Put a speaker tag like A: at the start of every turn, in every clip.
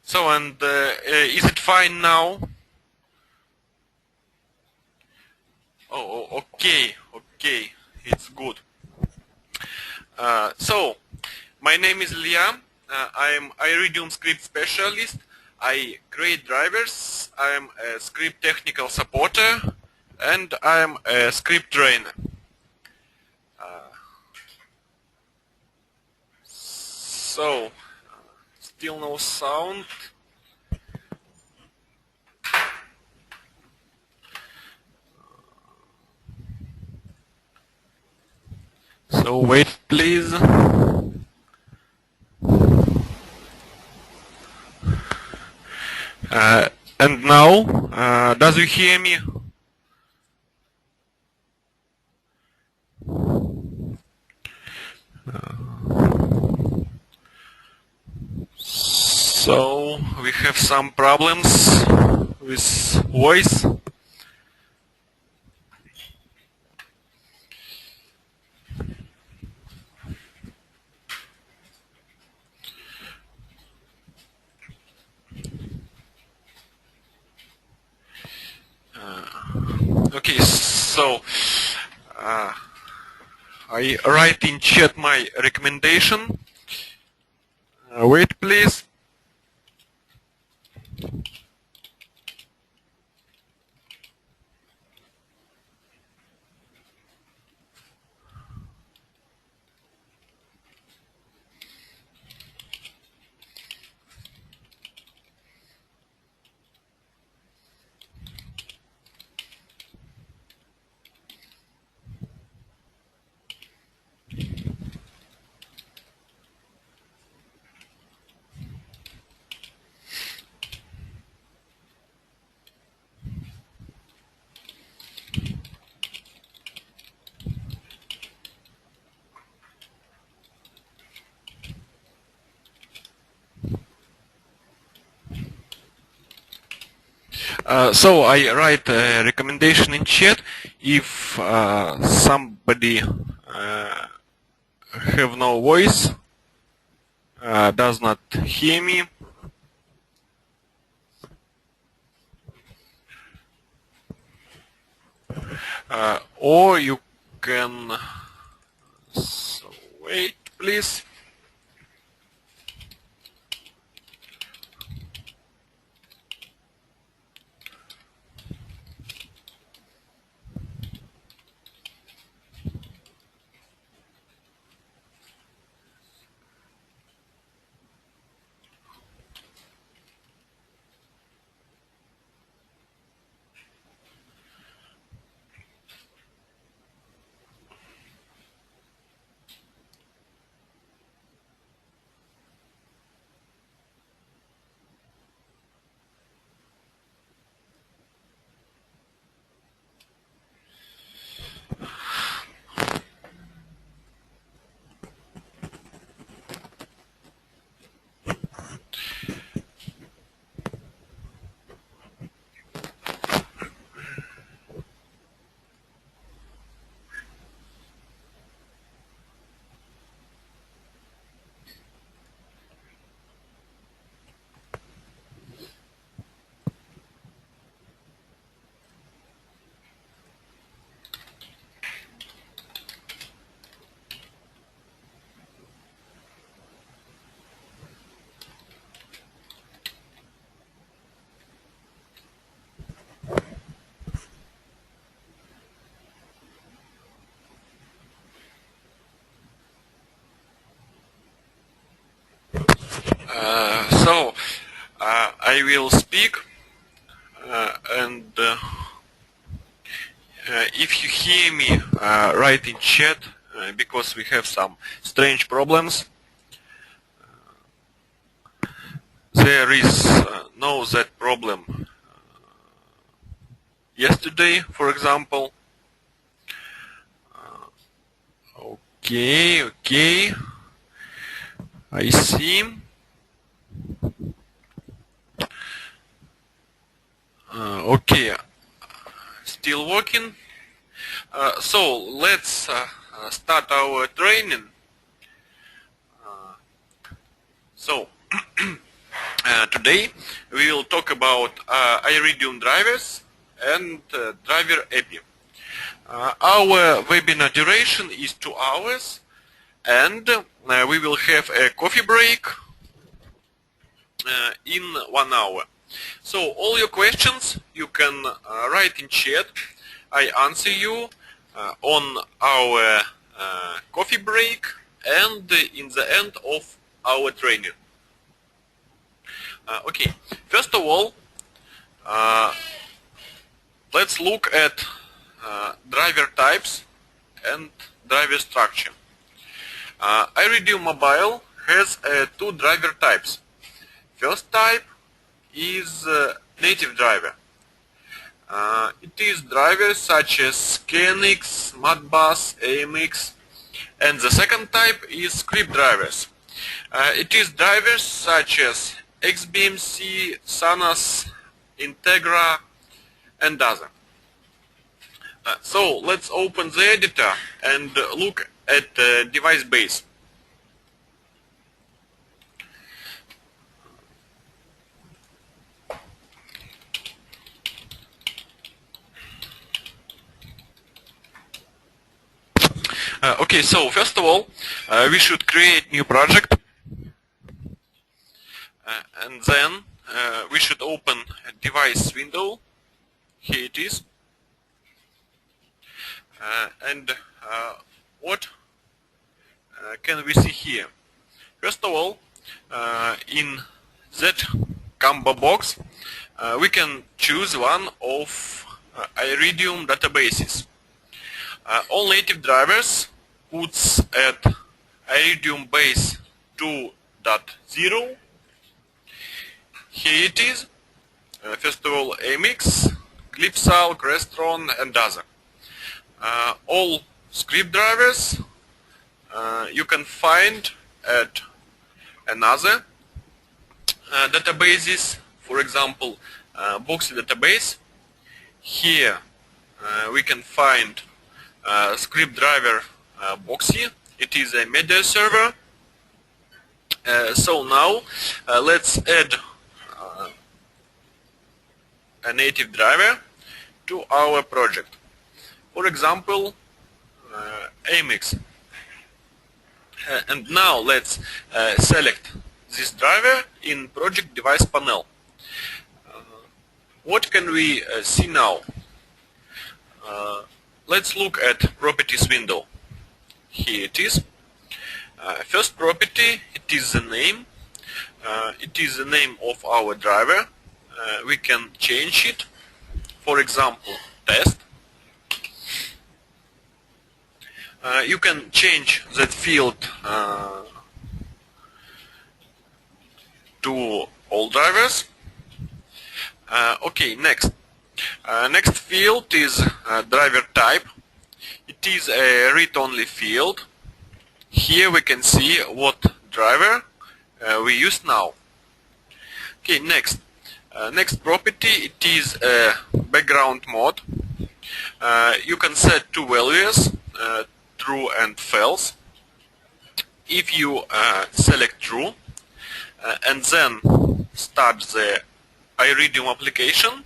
A: So, and is it fine now? Okay, okay, it's good. So, my name is Ilya. I am iRidium script specialist. I create drivers. I am a script technical supporter, and I am a script trainer. So, still no sound. So wait, please. And now, does you hear me? So we have some problems with voice. Okay, so I write in chat my recommendation. Wait, please. So I write a recommendation in chat. If somebody have no voice, does not hear me, or you can so wait, please. So I will speak, and if you hear me, write in chat, because we have some strange problems. There is no that problem yesterday, for example. Okay, I see. Okay, still working. So let's start our training. So Today we will talk about iRidium drivers and driver API. Our webinar duration is 2 hours, and we will have a coffee break in 1 hour. So all your questions you can write in chat. I answer you on our coffee break and in the end of our training. Okay, first of all, let's look at driver types and driver structure. iRidium Mobile has two driver types. First type is native driver. It is drivers such as ScanX, Modbus, AMX, and the second type is script drivers. It is drivers such as XBMC, Sanas, Integra, and other. So let's open the editor and look at device base. Okay, so first of all, we should create new project, and then we should open a device window. Here it is. And what can we see here? First of all, in that combo box, we can choose one of iRidium databases. All native drivers puts at iRidium base 2.0. Here it is. First of all, AMX, Clipsal, Crestron, and other. All script drivers you can find at another databases. For example, Boxy database. Here we can find script driver Boxy. It is a media server. So now let's add a native driver to our project. For example, AMX. And now let's select this driver in project device panel. What can we see now? Let's look at properties window. Here it is. First property, it is the name. It is the name of our driver. We can change it. For example, test. You can change that field to all drivers. Okay, next. Next field is driver type. It is a read-only field. Here we can see what driver we use now. Okay, next. Next property, it is a background mode. You can set two values, true and false. If you select true and then start the iRidium application,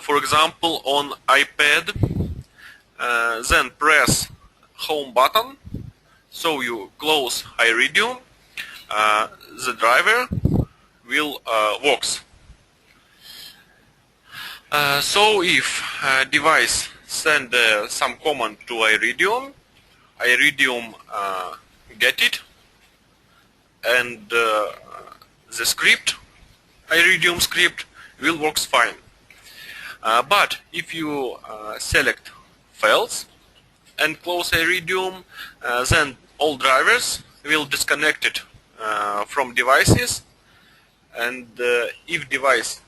A: for example on iPad, then press home button, so you close iRidium, the driver will works. So if device send some command to iRidium, iRidium get it, and the script, iRidium script, will works fine. But if you select false and close iRidium, then all drivers will disconnect it from devices, and if device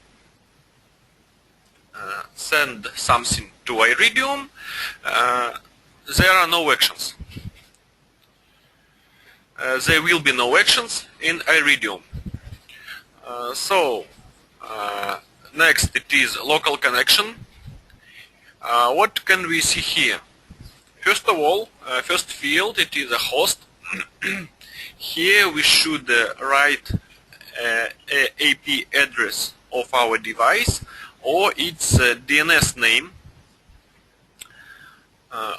A: send something to iRidium, there are no actions. There will be no actions in iRidium. So next it is local connection. What can we see here? First of all, first field, it is a host. Here we should write a IP address of our device or its DNS name.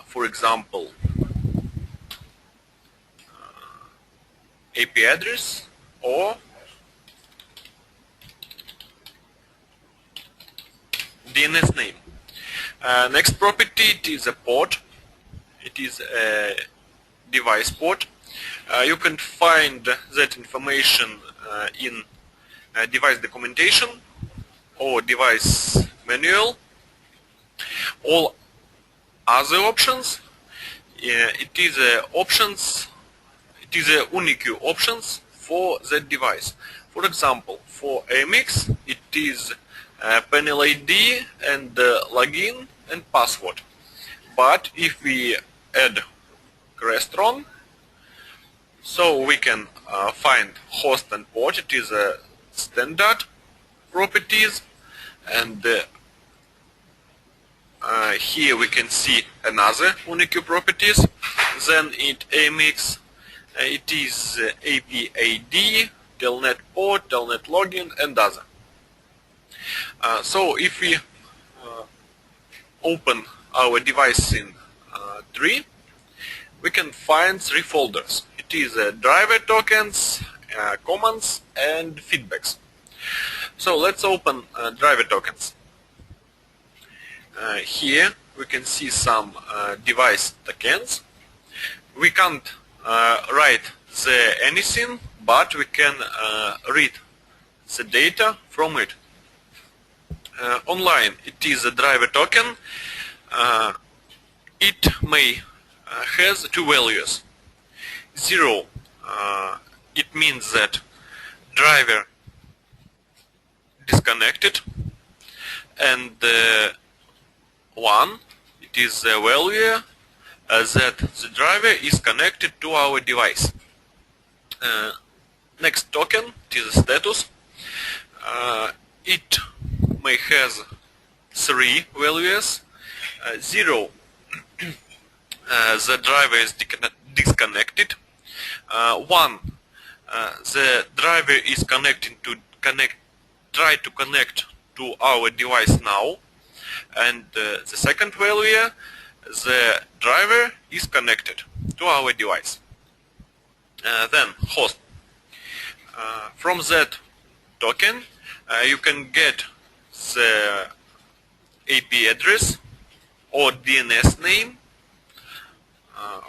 A: For example, IP address or DNS name. Next property, it is a port. It is a device port. You can find that information in device documentation or device manual. All other options, it is options. It is a unique options for that device. For example, for AMX, it is panel ID and login and password. But if we add Crestron, so we can find host and port. It is a standard properties, and here we can see another unique properties. Then in AMX, it is AP ID, telnet port, telnet login, and other. So if we open our device in tree, we can find 3 folders. It is driver tokens, commands, and feedbacks. So let's open driver tokens. Here we can see some device tokens. We can't write anything, but we can read the data from it. Online, it is a driver token. It may has 2 values. 0, it means that driver disconnected, and 1, it is a value that the driver is connected to our device. Next token, it is a status. It may has 3 values. 0, the driver is disconnected. 1, the driver is try to connect to our device now. And the second value, the driver is connected to our device. Then host. From that token, you can get the IP address or DNS name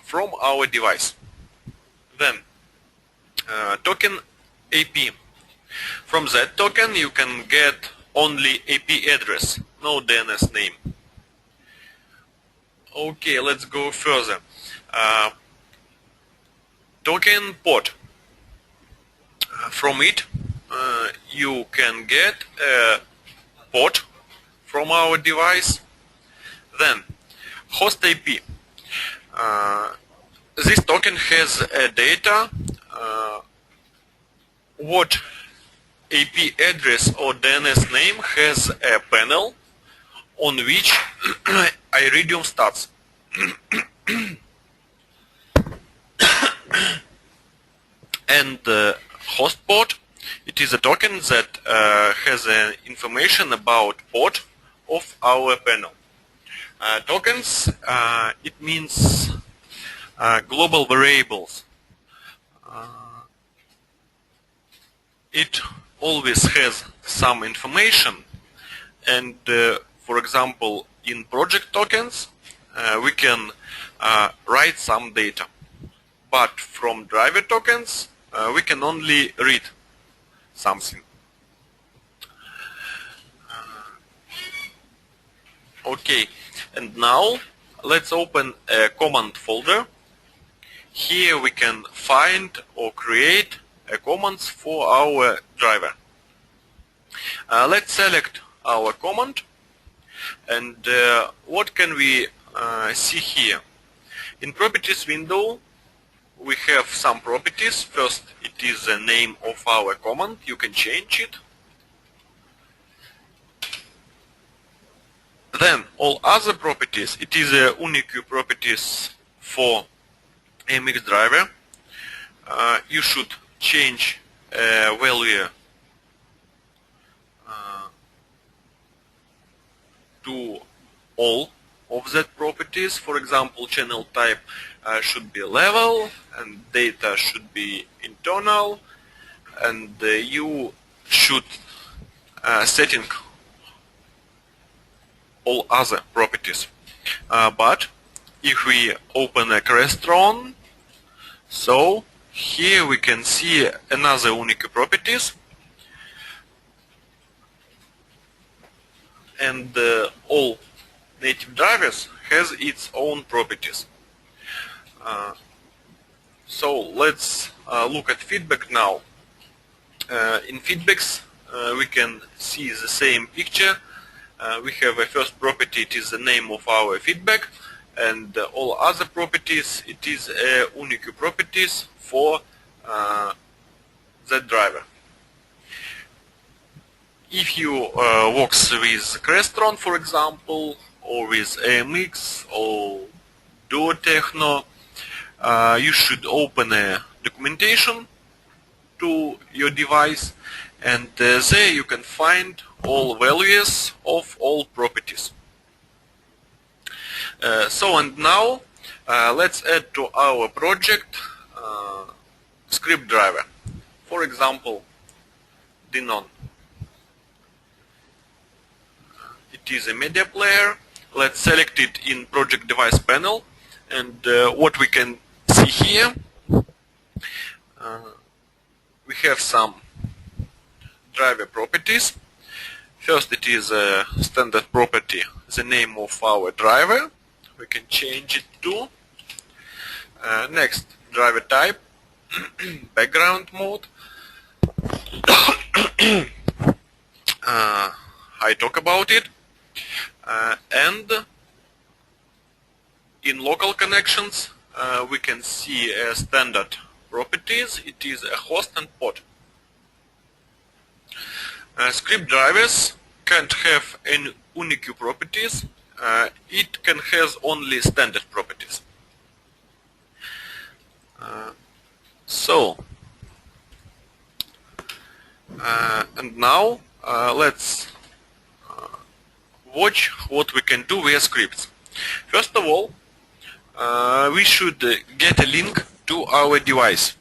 A: from our device. Then token AP. From that token you can get only IP address, no DNS name. Okay, let's go further. Token port. From it you can get a port from our device. Then host IP. This token has a data what IP address or DNS name has a panel on which iRidium starts. And host port, it is a token that has information about port of our panel. Tokens, it means global variables. It always has some information, and for example in project tokens we can write some data, but from driver tokens we can only read something. Okay, and now let's open a command folder. Here we can find or create commands for our driver. Let's select our command, and what can we see here? In properties window we have some properties. First, it is the name of our command. You can change it. Then all other properties, it is a unique properties for AMX driver. You should change a value to all of that properties. For example, channel type should be level, and data should be internal, and you should setting all other properties. But if we open a Crestron, so here we can see another unique properties, and all native drivers has its own properties. So let's look at feedback now. In feedbacks we can see the same picture. We have a first property, it is the name of our feedback, and all other properties, it is unique properties for that driver. If you works with Crestron, for example, or with AMX or Duo Techno, you should open a documentation to your device, and there you can find all values of all properties. And now let's add to our project script driver. For example, Denon. It is a media player. Let's select it in project device panel, and what we can see here, we have some driver properties. First, it is a standard property, the name of our driver. We can change it to next, driver type, background mode. I talk about it, and in local connections we can see standard properties. It is a host and port. Script drivers can't have any unique properties. It can have only standard properties. And now let's watch what we can do via scripts. First of all, we should get a link to our device.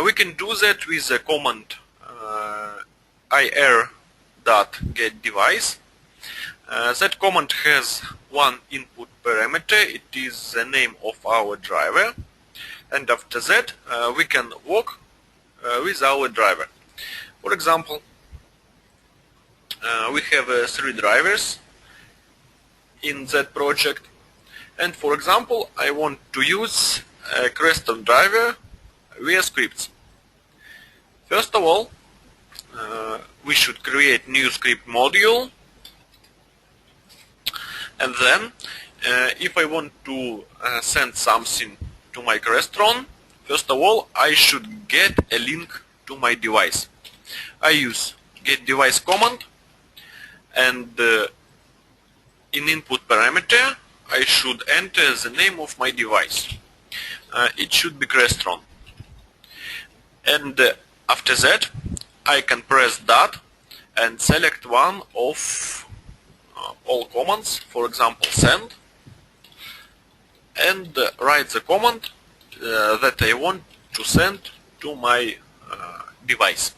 A: We can do that with the command ir.getDevice. That command has one input parameter, it is the name of our driver, and after that we can work with our driver. For example, we have 3 drivers in that project, and for example I want to use a Crestron driver via scripts. First of all, we should create new script module, and then if I want to send something to my Crestron, first of all I should get a link to my device. I use getDevice command, and in input parameter I should enter the name of my device. It should be Crestron, and after that I can press dot and select one of all commands, for example send, and write the command that I want to send to my device.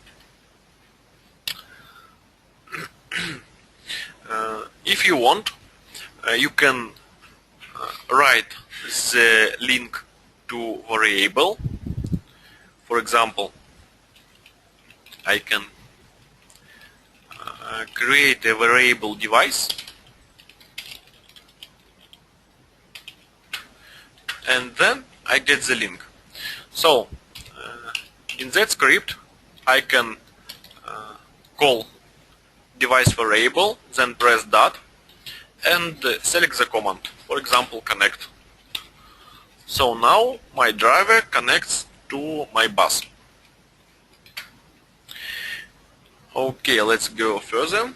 A: If you want, you can write the link to variable. For example, I can create a variable device, and then I get the link. So in that script I can call device variable, then press dot and select the command, for example connect. So now my driver connects to my bus. Okay, let's go further.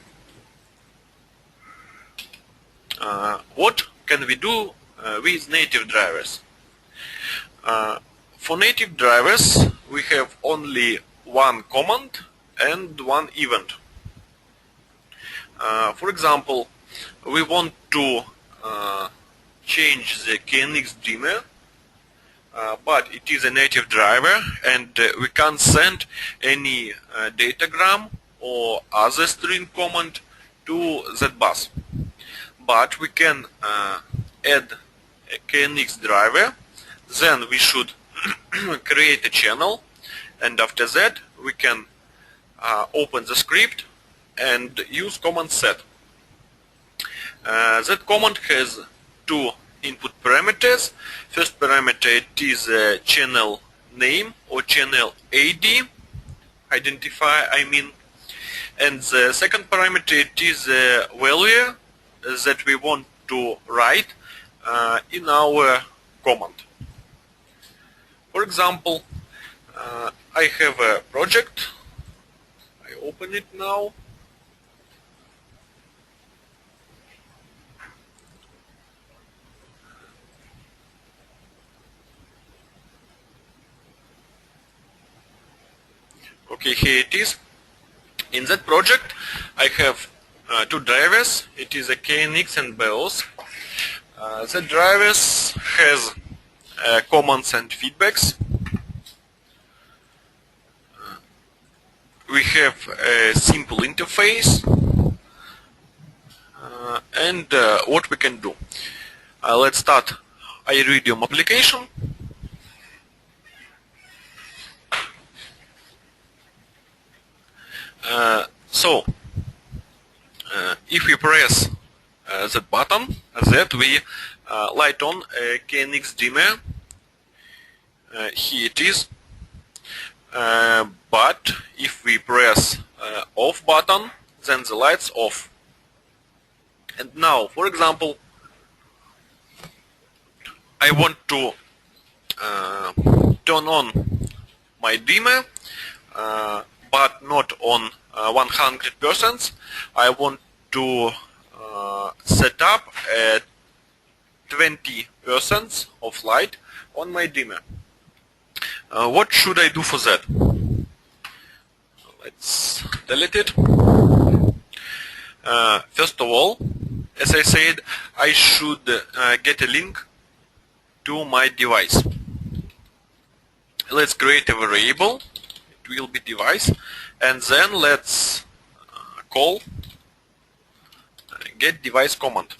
A: What can we do with native drivers? For native drivers we have only one command and one event. For example, we want to change the KNX dimmer, but it is a native driver and we can't send any datagram or other string command to that bus. But we can add a KNX driver, then we should create a channel, and after that we can open the script and use command set. That command has two input parameters. First parameter is channel name or channel ID, identifier, and the second parameter is value that we want to write in our command. For example, I have a project. I open it now. Okay, here it is. In that project, I have two drivers. It is a KNX and BIOS. The drivers has commands and feedbacks. We have a simple interface, and what we can do. Let's start iRidium application. If we press that button, that we light on a KNX dimmer. Here it is. But if we press off button, then the light's off. And now, for example, I want to turn on my dimmer, but not on 100%. I want to set up 20% of light on my dimmer. What should I do for that? Let's delete it. First of all, as I said, I should get a link to my device. Let's create a variable. It will be device, and then let's call get device command.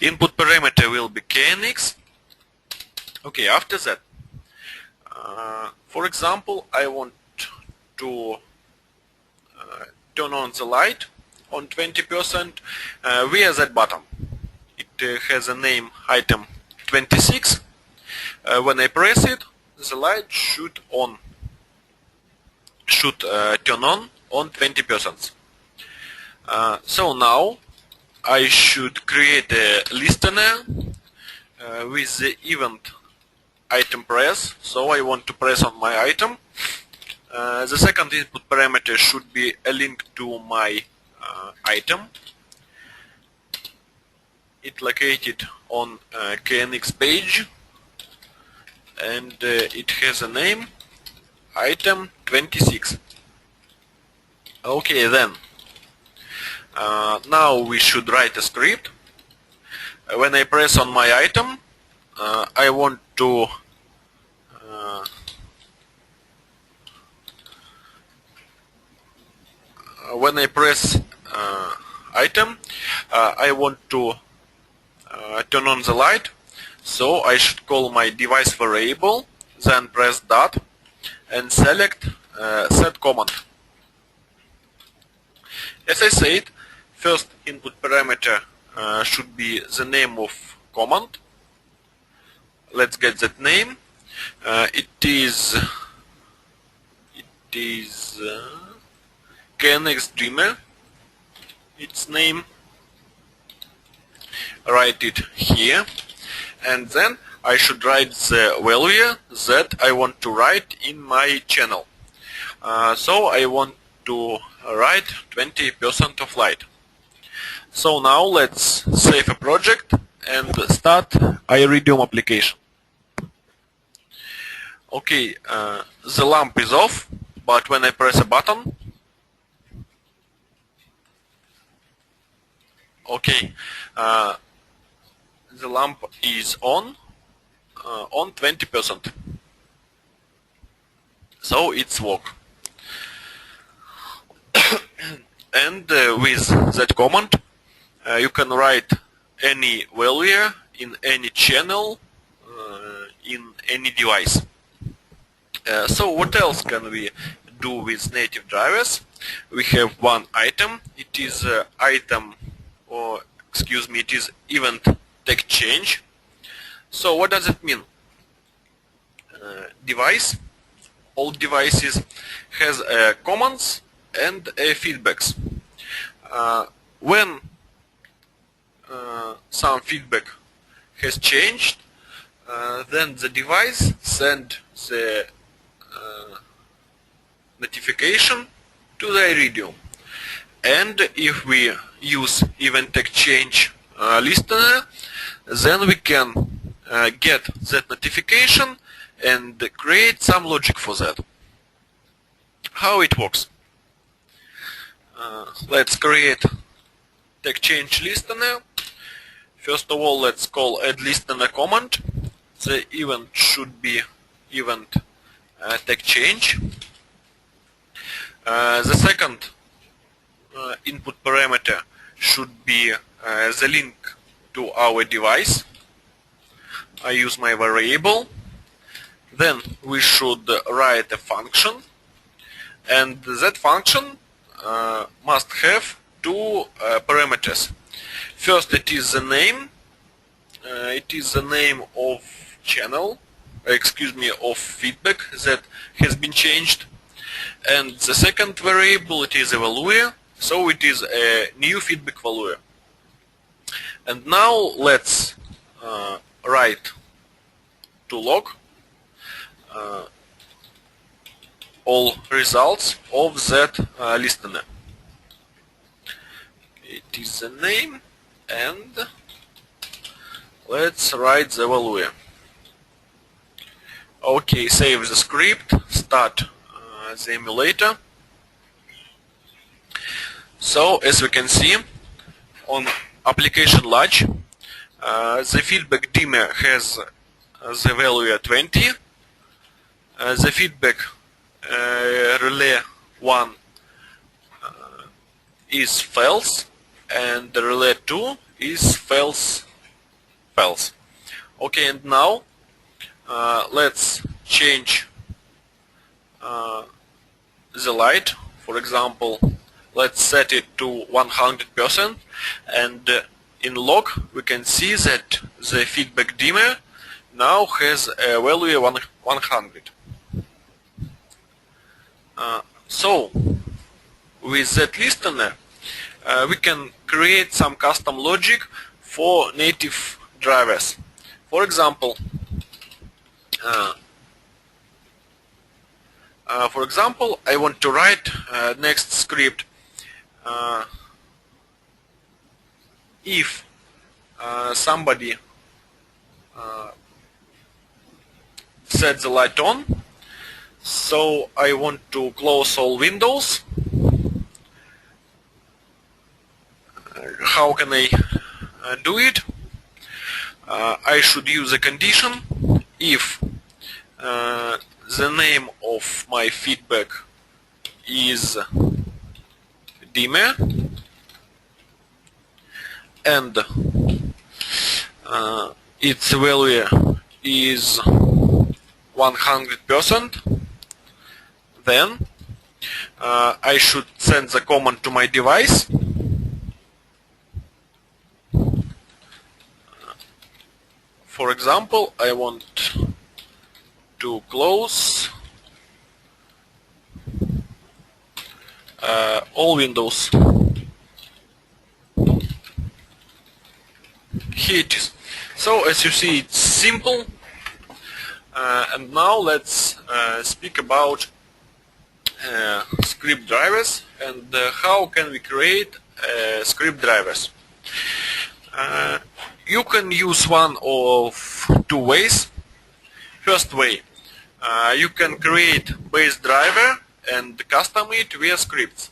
A: Input parameter will be KNX. Okay, after that, for example, I want to turn on the light on 20% via that button. It has a name item 26. When I press it, the light should turn on 20%. So now I should create a listener with the event item press. So I want to press on my item. The second input parameter should be a link to my item. It located on KNX page, and it has a name item 26. Okay, then now we should write a script. When I press on my item, I want to when I press item, I want to turn on the light, so I should call my device variable, then press dot and select set command. As I said, first input parameter should be the name of command. Let's get that name. It is KNX dimmer. Its name. Write it here, and then I should write the value that I want to write in my channel. So I want to write 20% of light. So now let's save a project and start iRidium application. Okay, the lamp is off, but when I press a button, okay, the lamp is on 20%. So it's work. And with that command, you can write any value in any channel in any device. So what else can we do with native drivers? We have one item. It is item, or excuse me, it is event tag change. So what does it mean? Device, all devices has commands and feedbacks. When some feedback has changed, then the device send the notification to the iRidium. And if we use event tag change listener, then we can get that notification and create some logic for that. How it works? Let's create tag change listener. First of all, let's call add listener command. The event should be event tag change. The second input parameter should be the link to our device. I use my variable. Then we should write a function, and that function must have two parameters. First, it is the name. It is the name of channel, of feedback that has been changed. And the second variable, it is a value, so it is a new feedback value. And now let's write to log all results of that listener. It is the name, and let's write the value. Okay, save the script, start the emulator. So as we can see, on application large, the feedback dimmer has the value 20, the feedback relay 1 is false, and the relay 2 is false. Okay, and now let's change the light. For example, let's set it to 100%, and in log we can see that the feedback dimmer now has a value 100. So with that listener we can create some custom logic for native drivers. For example, I want to write next script. If somebody set the light on, so I want to close all windows. How can I do it? I should use a condition if the name of my feedback is dimmer and its value is 100%, then I should send the command to my device. For example, I want to close all windows. Here it is. So as you see, it's simple. And now let's speak about script drivers and how can we create script drivers. You can use one of two ways. First way, You can create base driver and custom it via scripts.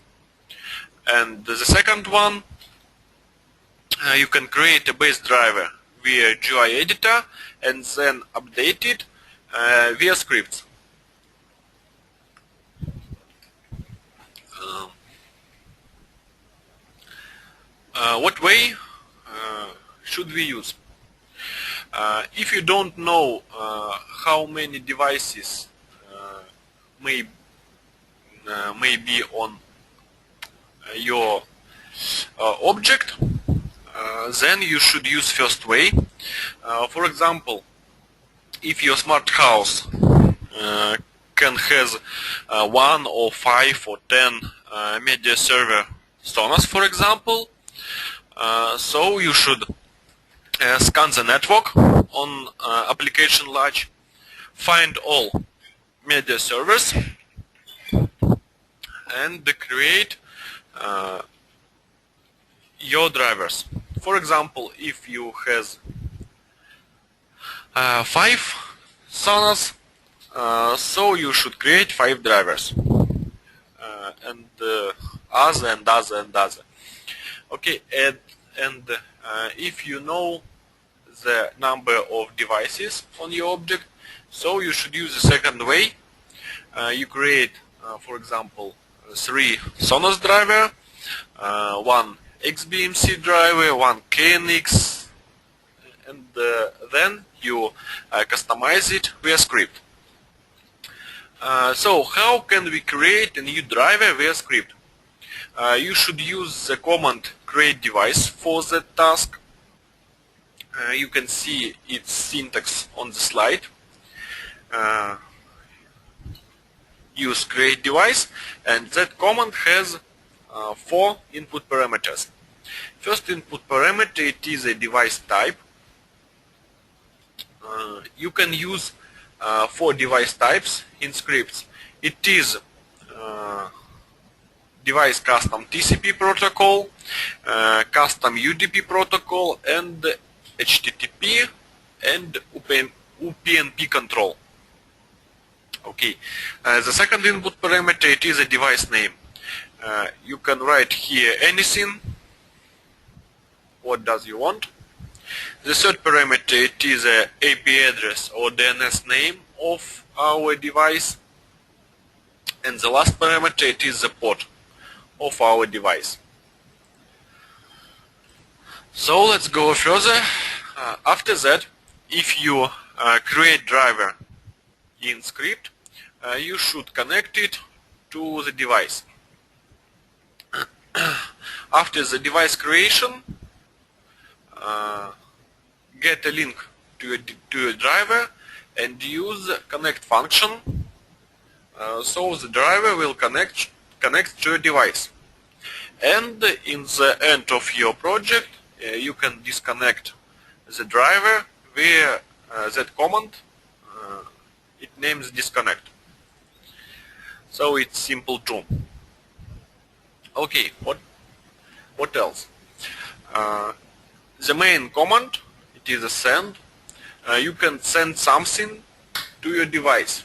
A: And the second one, you can create a base driver via GUI editor and then update it via scripts. What way should we use? If you don't know how many devices may be on your object, then you should use first way. For example, if your smart house can has 1 or 5 or 10 media server Sonos, for example, so you should scan the network on application large, find all media servers, and create your drivers. For example, if you has 5 Sonos, so you should create 5 drivers, and other and other and other. Okay, and if you know the number of devices on your object, so you should use the second way. You create, for example, 3 Sonos driver, 1 XBMC driver, 1 KNX, and then you customize it via script. So how can we create a new driver via script? You should use the command create device for that task. You can see its syntax on the slide. Use create device, and that command has 4 input parameters. First input parameter, it is a device type. You can use 4 device types in scripts. It is device custom TCP protocol, custom UDP protocol, and HTTP and UPnP control. Okay. The second input parameter, it is a device name. You can write here anything. What does you want? The third parameter, it is a IP address or DNS name of our device. And the last parameter, it is the port of our device. So let's go further. After that, if you create driver in script, you should connect it to the device. After the device creation, get a link to your driver and use connect function, so the driver will connect to your device. And in the end of your project, you can disconnect the driver via that command. It names disconnect. So it's simple too. Okay, what else? The main command, it is a send. You can send something to your device.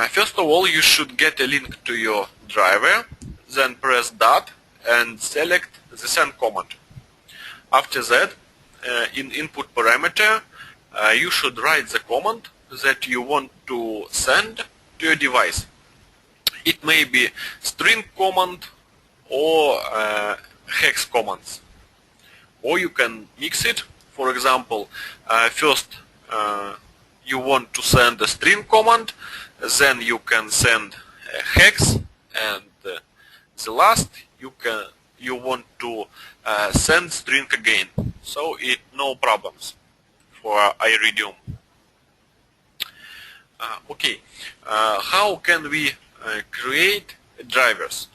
A: First of all, you should get a link to your driver, then press dot and select the send command. After that, in input parameter, you should write the command that you want to send to your device. It may be string command or hex commands, or you can mix it. For example, first you want to send a string command, then you can send a hex, and the last you want to send string again. So it no problems for iRidium. Okay, how can we create drivers?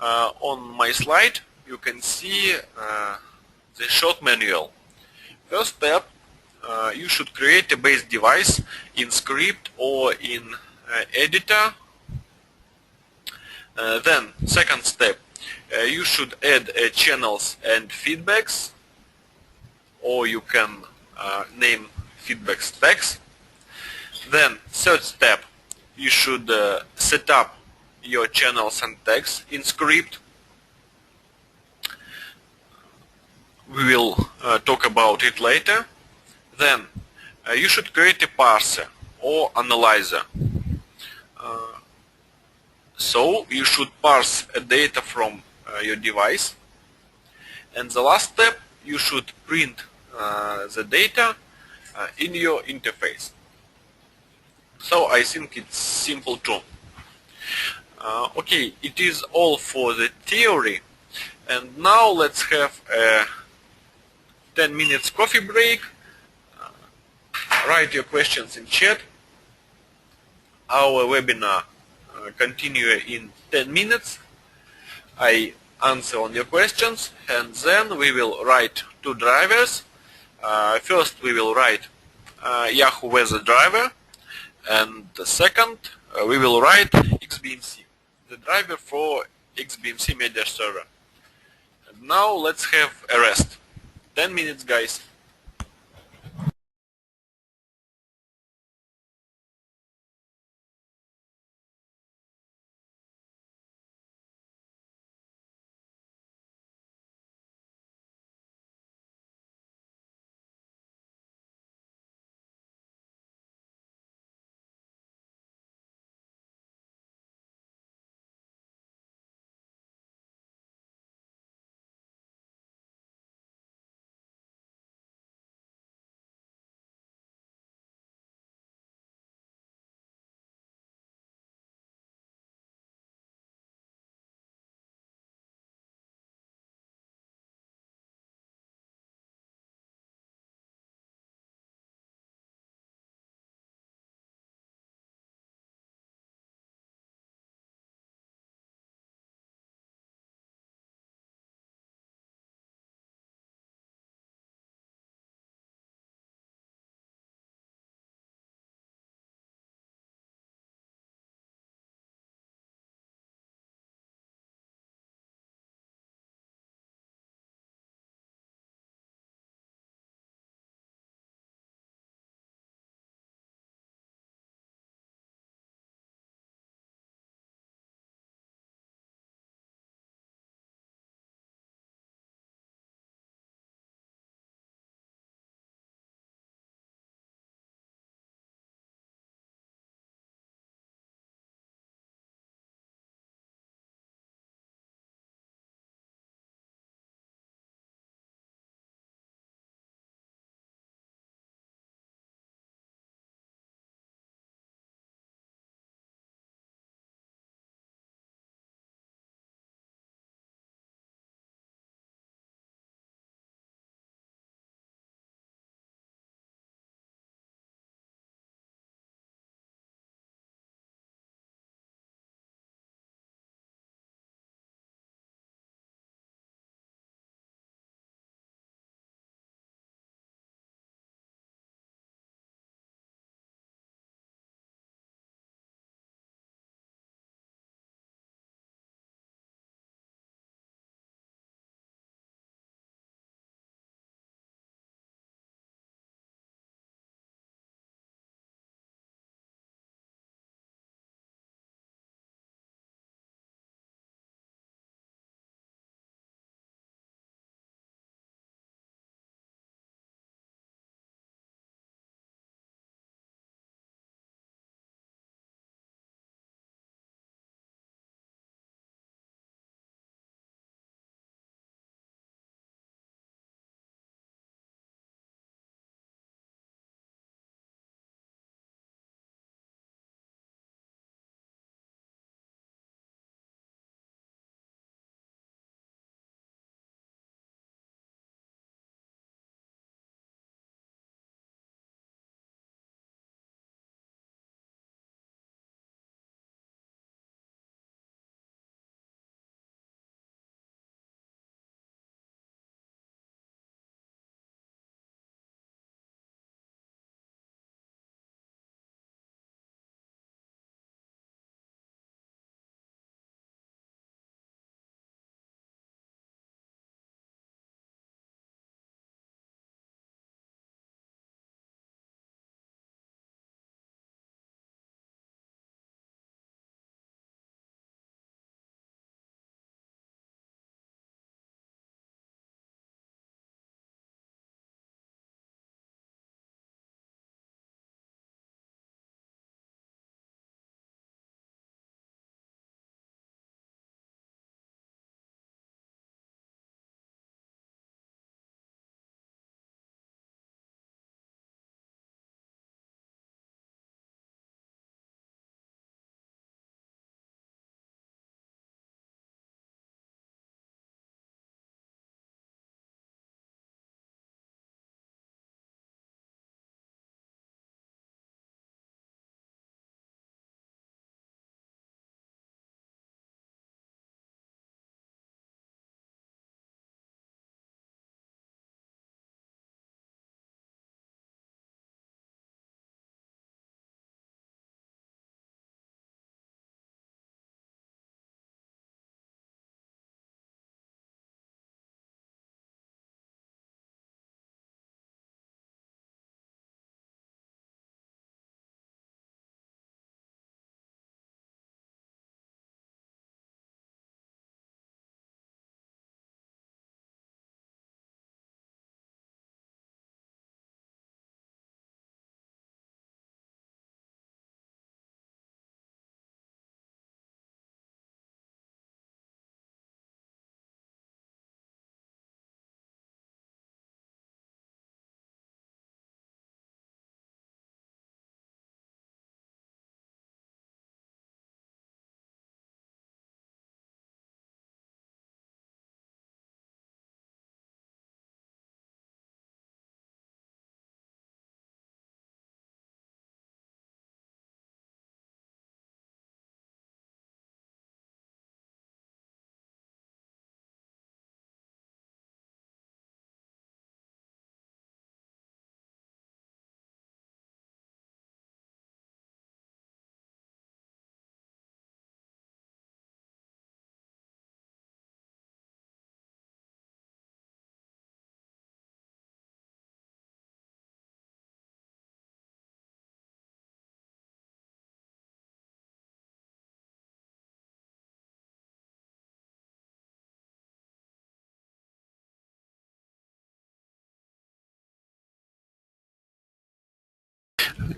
A: On my slide you can see the short manual. First step, you should create a base device in script or in editor. Then second step, you should add channels and feedbacks, or you can name feedback stacks. Then, third step, you should set up your channels and tags in script. We will talk about it later. Then, you should create a parser or analyzer. So, you should parse data from your device. And the last step, you should print the data in your interface. So I think it's simple too. Okay, it is all for the theory. And now let's have a 10 minutes coffee break. Write your questions in chat. Our webinar continue in 10 minutes. I answer on your questions, and then we will write two drivers. First we will write Yahoo Weather driver, and the second we will write XBMC, the driver for XBMC media server. And now let's have a rest. 10 minutes, guys.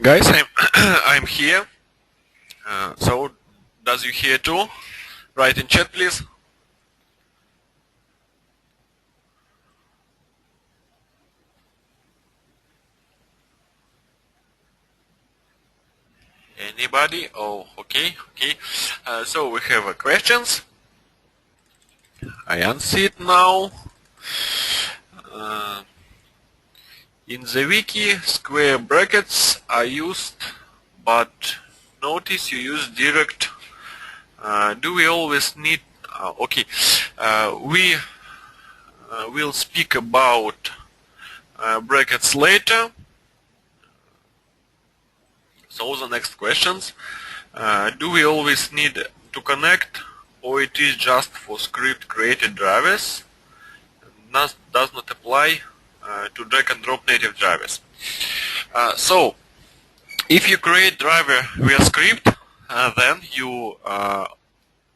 A: Guys, I'm I'm here. So does you hear too? Write in chat, please. Anybody? Oh, okay, okay. So we have questions. I answer it now. Uh, in the wiki, square brackets are used, but notice you use direct. Do we always need? Okay, we will speak about brackets later. So the next questions. Do we always need to connect, or it is just for script created drivers? Does not apply to drag and drop native drivers. So if you create driver via script, then you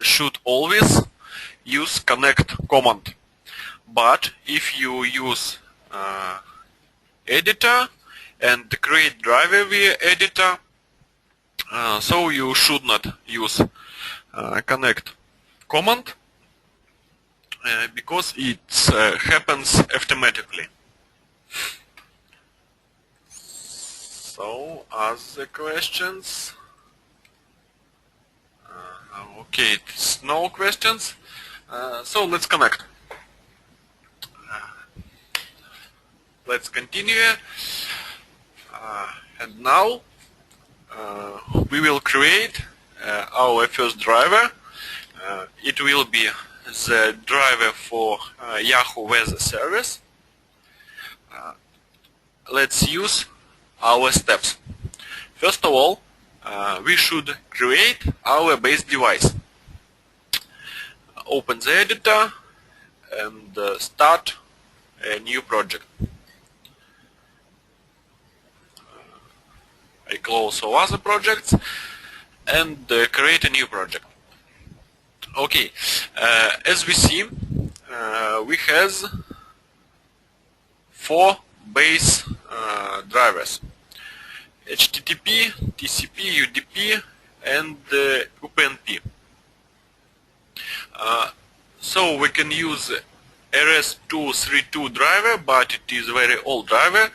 A: should always use connect command. But if you use editor and create driver via editor, so you should not use connect command because it happens automatically. So, other questions? Okay, it's no questions. So let's connect. Let's continue. And now we will create our first driver. It will be the driver for Yahoo Weather Service. Let's use our steps. First of all, we should create our base device. Open the editor and start a new project. I close all other projects and create a new project. Okay, as we see, we have 4 base drivers: HTTP, TCP, UDP, and UPnP. So we can use RS232 driver, but it is very old driver,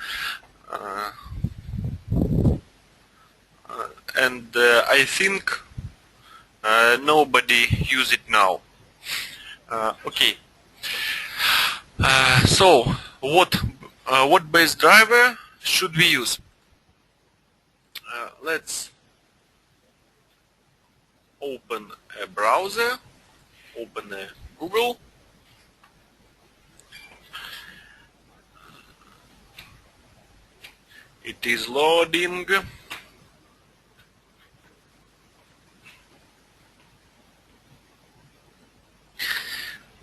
A: and I think nobody use it now. Okay. So what base driver should we use? Let's open a browser, open a Google. It is loading.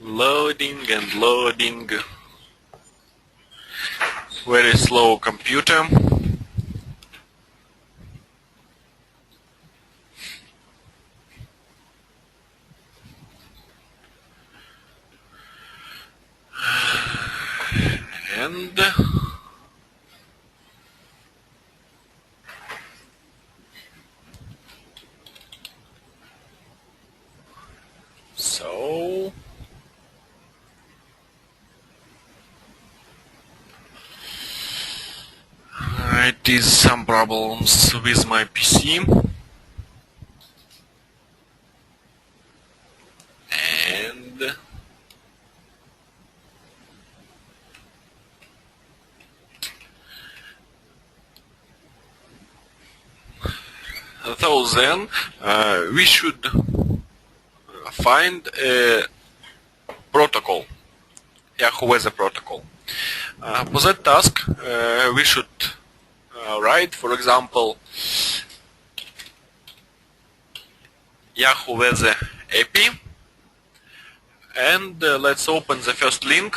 A: Loading and loading. Very slow computer. And so it is some problems with my PC. And so then we should find a protocol, Yahoo Weather protocol. For that task, we should write, for example, Yahoo Weather API, and let's open the first link.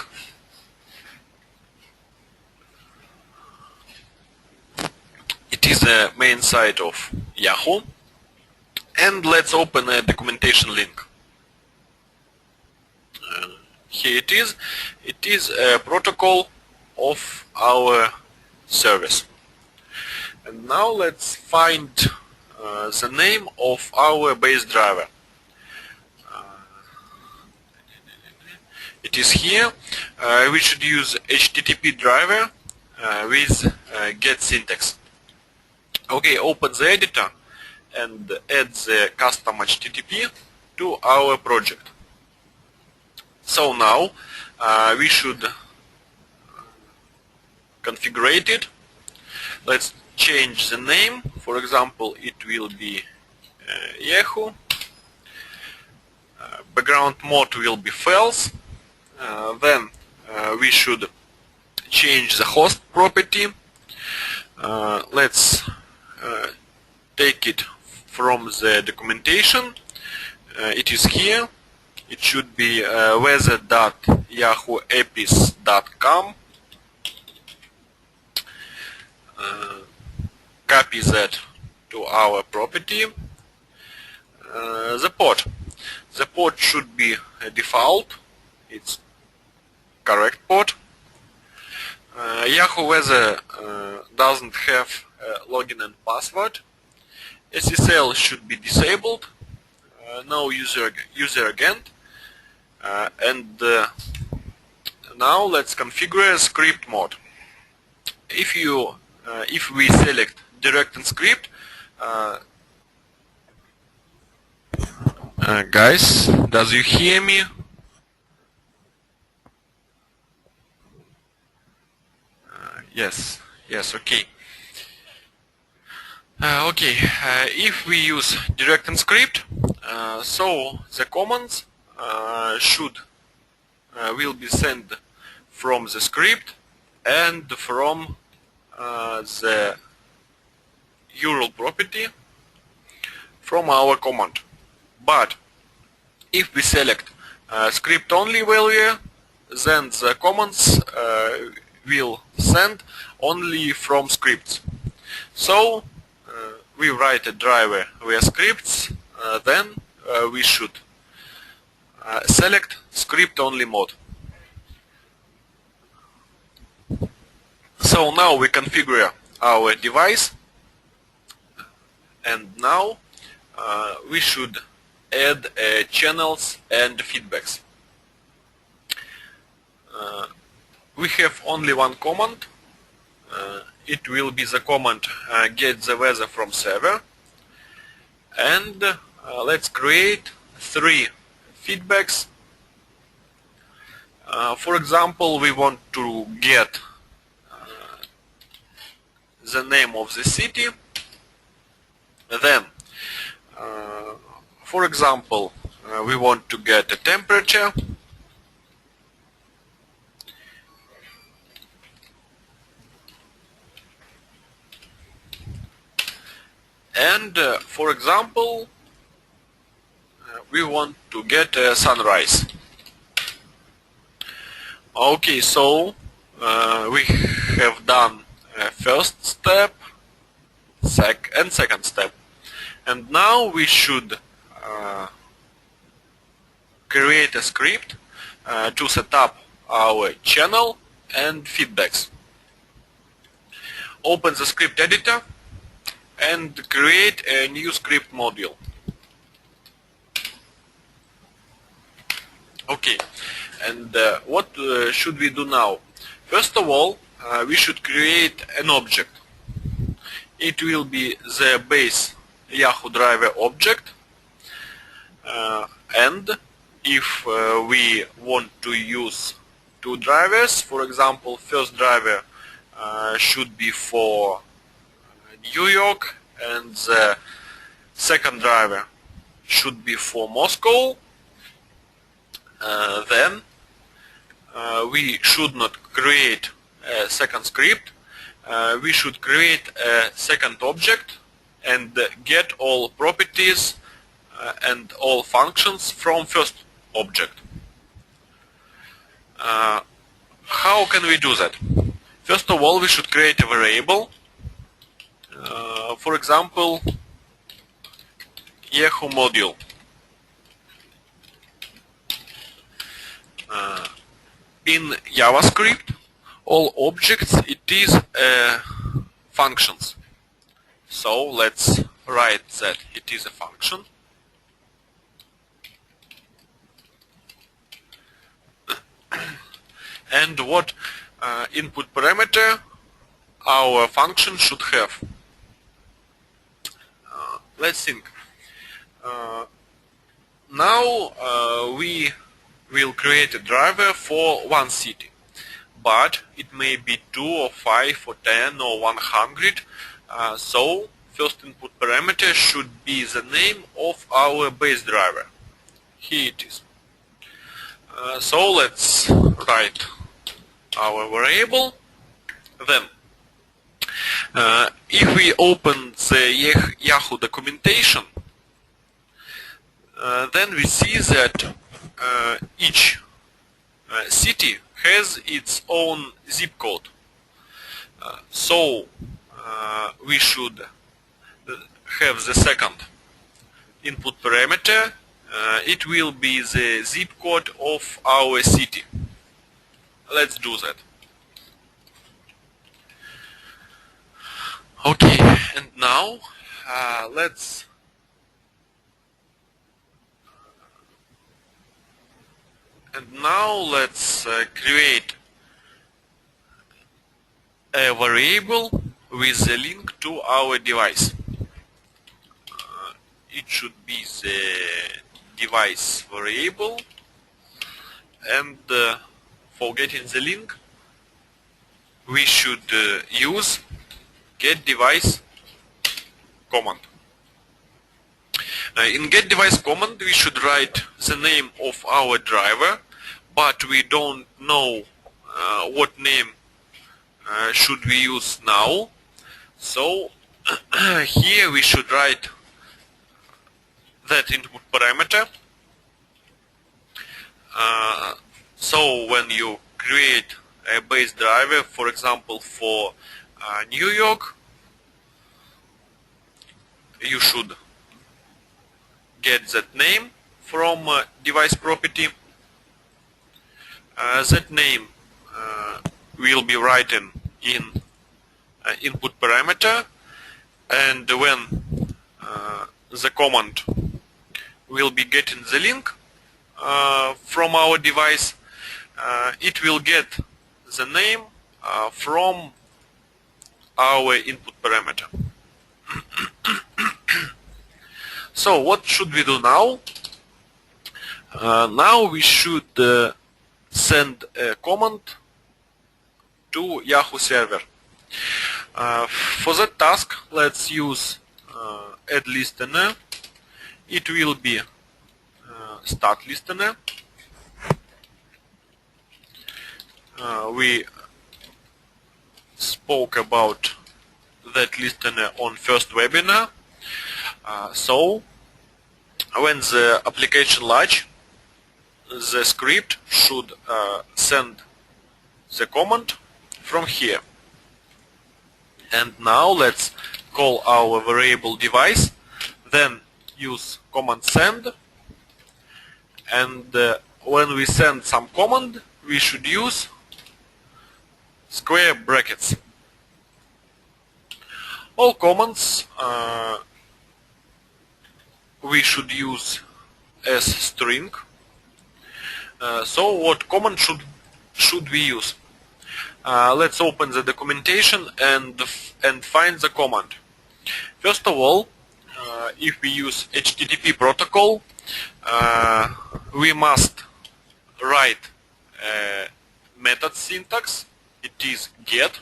A: It is the main site of Yahoo, and let's open a documentation link. Here it is. It is a protocol of our service. And now let's find the name of our base driver. It is here. We should use HTTP driver with get syntax. Okay, open the editor and add the custom HTTP to our project. So now we should configure it. Let's change the name. For example, it will be Yahoo. Background mode will be false. Then we should change the host property. Let's take it from the documentation. It is here. It should be weather.yahooapis.com. Copy that to our property. The port should be default. It's correct port. Yahoo Weather doesn't have login and password. SSL should be disabled. No user agent. And now let's configure script mode. If we select direct and script, guys, does you hear me? Yes, okay. If we use direct and script, so the commands will be sent from the script and from the URL property from our command. But if we select script only value, then the commands will send only from scripts. So we write a driver via scripts, then we should select script only mode. So now we configure our device, and now we should add channels and feedbacks. We have only one command. It will be the command get the weather from server, and let's create 3 feedbacks. For example, we want to get the name of the city. Then for example, we want to get a temperature. And for example, we want to get a sunrise. Okay, so we have done first step and second step, and now we should create a script to set up our channel and feedbacks. Open the script editor and create a new script module. Okay, and what should we do now? First of all, we should create an object. It will be the base Yahoo driver object, and if we want to use 2 drivers, for example, first driver should be for New York and the second driver should be for Moscow, then we should not create a second script. We should create a second object and get all properties and all functions from first object. How can we do that? First of all, we should create a variable. For example, Yahoo module. In JavaScript, all objects it is functions. So let's write that it is a function. And what input parameter our function should have. Let's think. Now we will create a driver for one city, but it may be 2 or 5 or 10 or 100. So first input parameter should be the name of our base driver. Here it is. So let's write our variable. Then if we open the Yahoo documentation, then we see that each city has its own zip code. So we should have the second input parameter. It will be the zip code of our city. Let's do that. Okay, and now let's create a variable with the link to our device. It should be the device variable, and for getting the link we should use getDevice command. In getDevice command we should write the name of our driver, but we don't know what name should we use now. So here we should write that input parameter. So when you create a base driver, for example for New York, you should get that name from device property. That name will be written in input parameter, and when the command will be getting the link from our device, it will get the name from our input parameter. So what should we do now? Now we should send a command to Yahoo server. For that task, let's use add listener. It will be start listener. We spoke about that listener on first webinar. So when the application launch, the script should send the command from here. And now let's call our variable device, then use command send, and when we send some command we should use square brackets. All commands we should use as string. So what command should we use? Let's open the documentation and find the command. First of all, if we use HTTP protocol, we must write method syntax. It is get.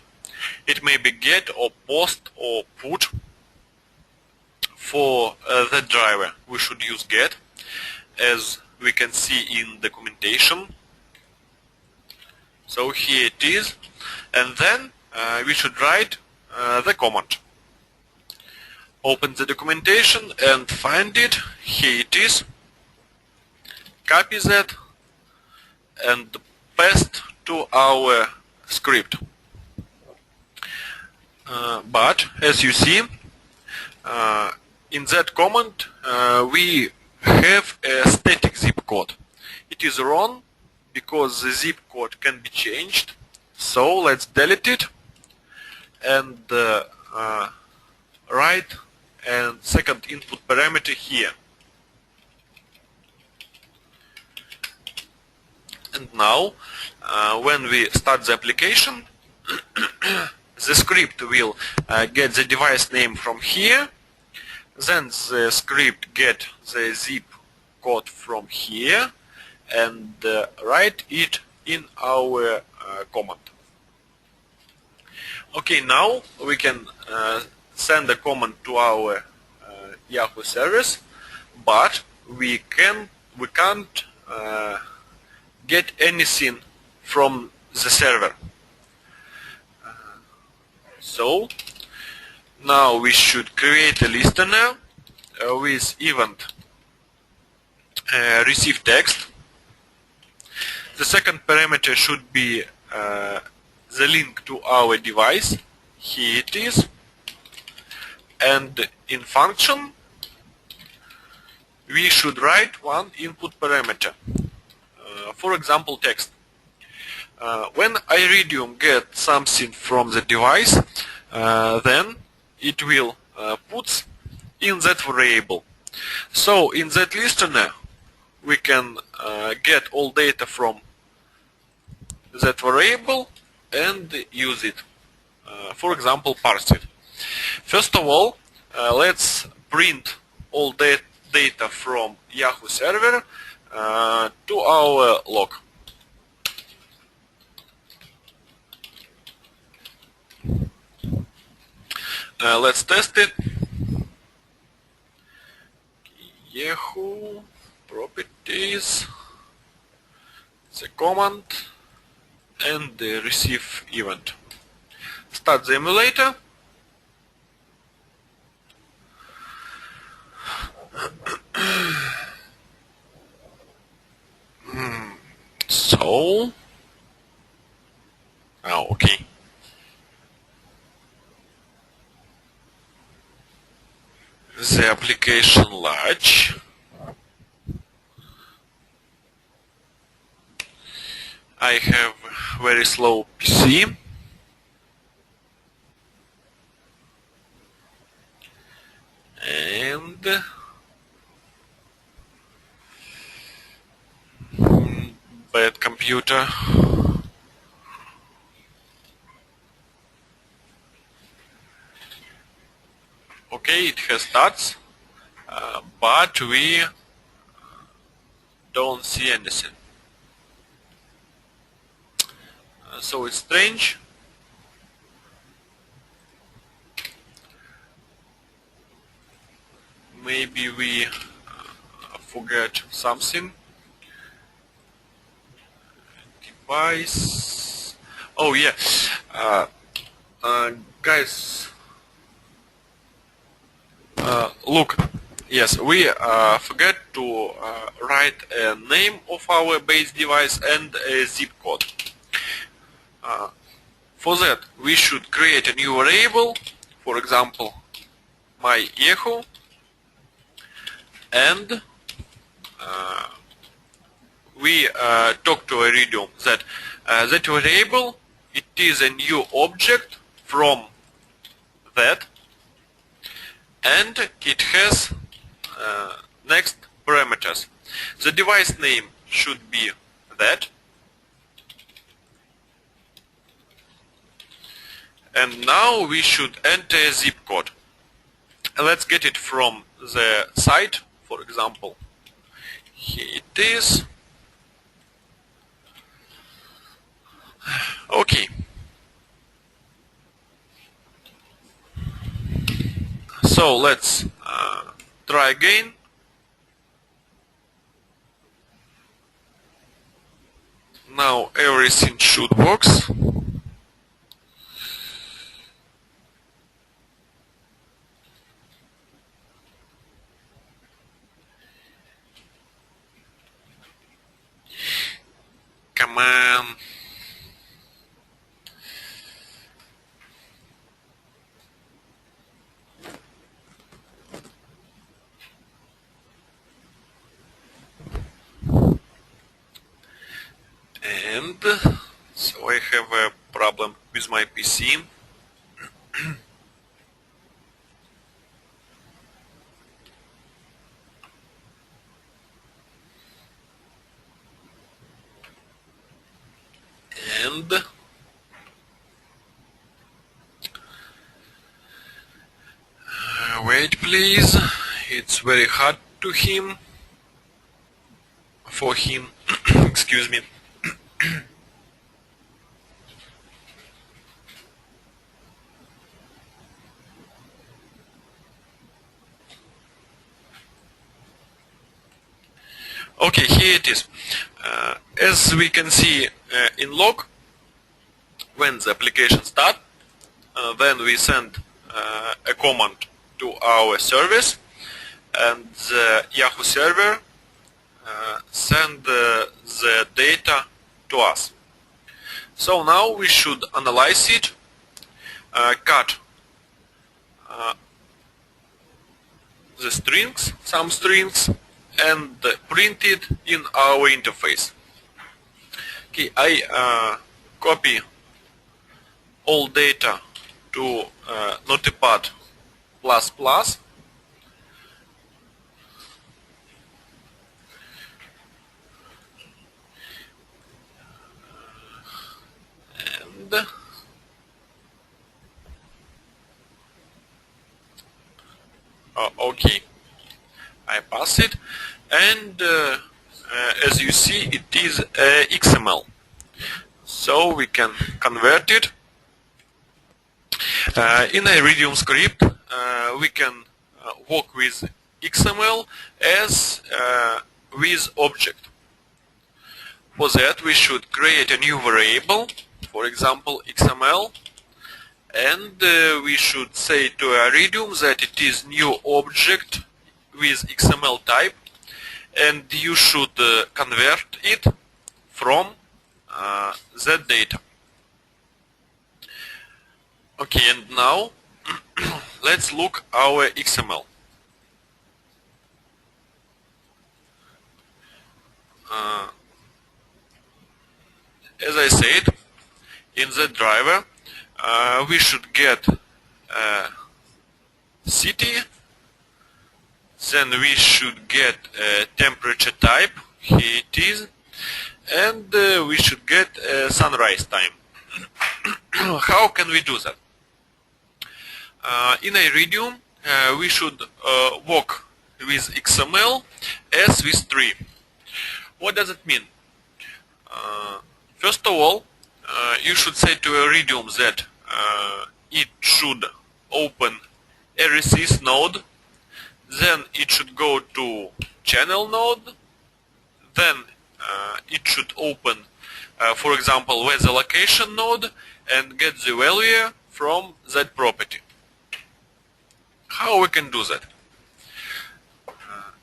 A: It may be get or post or put. For that driver we should use get, as we can see in documentation. So here it is, and then we should write the command. Open the documentation and find it. Here it is. Copy that and paste to our script. But as you see, in that command we have a static zip code. It is wrong because the zip code can be changed. So let's delete it and write and second input parameter here. And now, when we start the application, the script will get the device name from here, then the script get the zip code from here and write it in our command. Okay, now we can send a command to our Yahoo service, but we can't get anything from the server. So now we should create a listener with event receive text. The second parameter should be the link to our device. Here it is. And in function we should write one input parameter. For example, text. When iRidium gets something from the device, then it will put in that variable. So in that listener we can get all data from that variable and use it. For example, parse it. First of all, let's print all data from Yahoo server to our log. Let's test it. Yahoo properties, the command, and the receive event. Start the emulator. So, okay. The application large. I have very slow PC. And bad computer. Okay, it has stats, but we don't see anything. So it's strange. Maybe we forget something. Device. Oh yeah, guys. Look, yes, we forget to write a name of our base device and a zip code. For that, we should create a new variable, for example, my Yahoo, and we talk to iRidium that that variable, it is a new object from that, and it has next parameters. The device name should be that, and now we should enter a zip code. Let's get it from the site, for example. Here it is. Okay. So let's try again. Now everything should work. Come on. And so I have a problem with my PC. and wait please, it's very hard for him excuse me. Okay, here it is. As we can see in log, when the application starts, then we send a command to our service, and the Yahoo server send the data to us. So now we should analyze it, cut the strings, some strings, and print it in our interface. Okay, I copy all data to Notepad++, and okay, I pass it, and as you see, it is XML, so we can convert it. In iRidium script, we can work with XML as with object. For that, we should create a new variable, for example XML, and we should say to iRidium that it is new object with XML type, and you should convert it from that data. Okay, and now let's look our XML. As I said, in the driver, we should get city, then we should get temperature type, here it is, and we should get sunrise time. How can we do that? In iRidium, we should work with XML as with tree. What does it mean? First of all, you should say to iRidium that it should open a resist node, then it should go to channel node, then it should open, for example, weather location node and get the value from that property. How we can do that?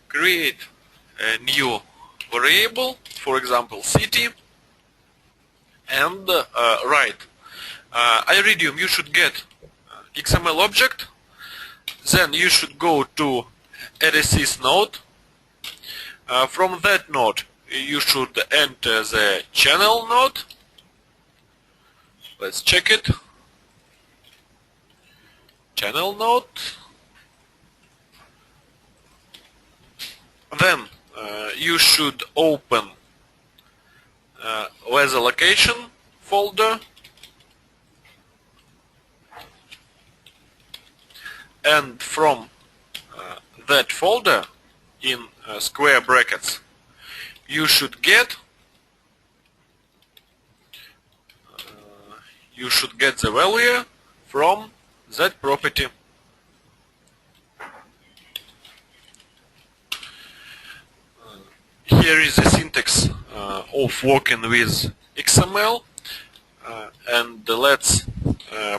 A: Create a new variable, for example, city, and write iRidium, you should get XML object, then you should go to RSS node. From that node, you should enter the channel node. Let's check it. Channel node. Then you should open weather location folder, and from that folder in square brackets you should get the value from that property. Here is the syntax of working with XML, and let's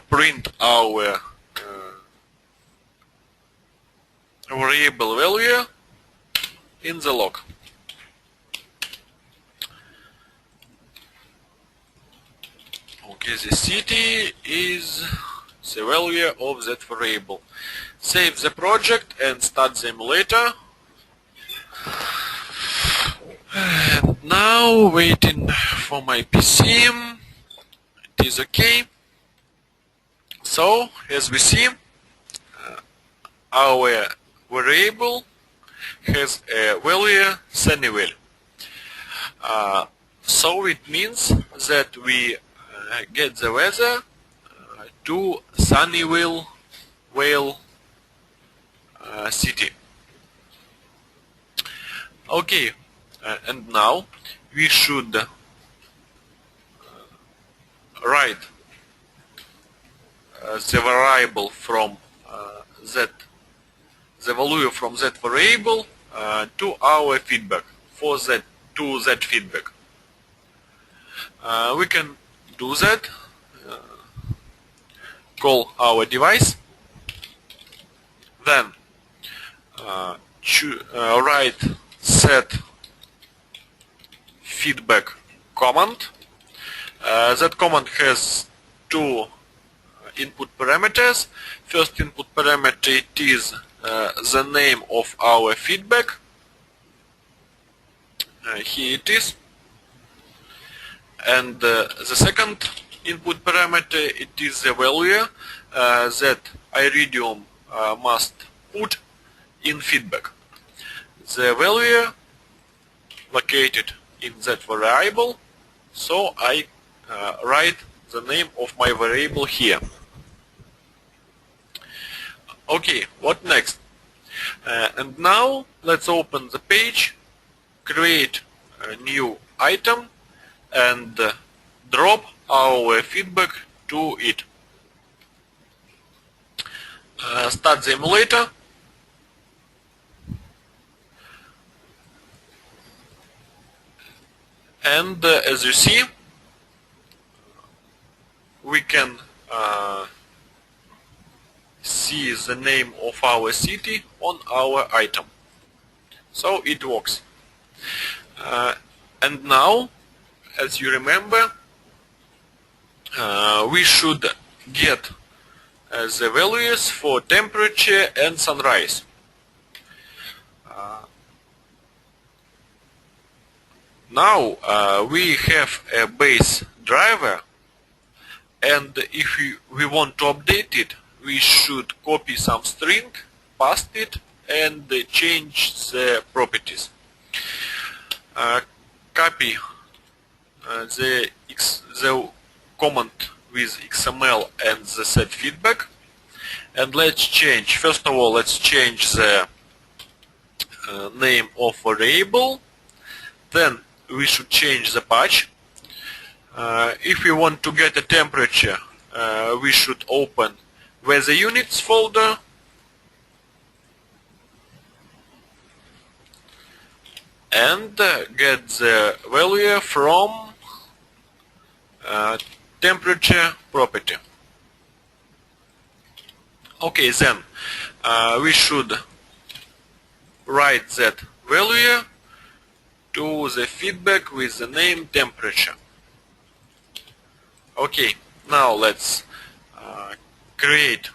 A: print our variable value in the log. Okay, the city is the value of that variable. Save the project and start the emulator. And now waiting for my PC. It is okay. So as we see, our variable has a value sunny value. So it means that we get the weather to Sunnyvale city. Okay, and now we should write the variable from that the value from that variable to our feedback to that feedback. We can do that. Call our device, then write set feedback command. That command has two input parameters. First input parameter is the name of our feedback. Here it is. And the second input parameter, it is the value that iRidium must put in feedback. The value located in that variable, so I write the name of my variable here. Okay, what next? And now let's open the page, create a new item, and drop our feedback to it. Start the emulator. And as you see, we can see the name of our city on our item. So it works. And now, as you remember, we should get the values for temperature and sunrise. Now we have a base driver, and if we want to update it, we should copy some string, paste it, and change the properties. Copy the command with XML and the set feedback, and let's change. First of all, let's change the name of variable. Then we should change the patch. If we want to get a temperature, we should open weather units folder, and get the value from temperature property. Okay, then we should write that value to the feedback with the name temperature. Okay, now let's create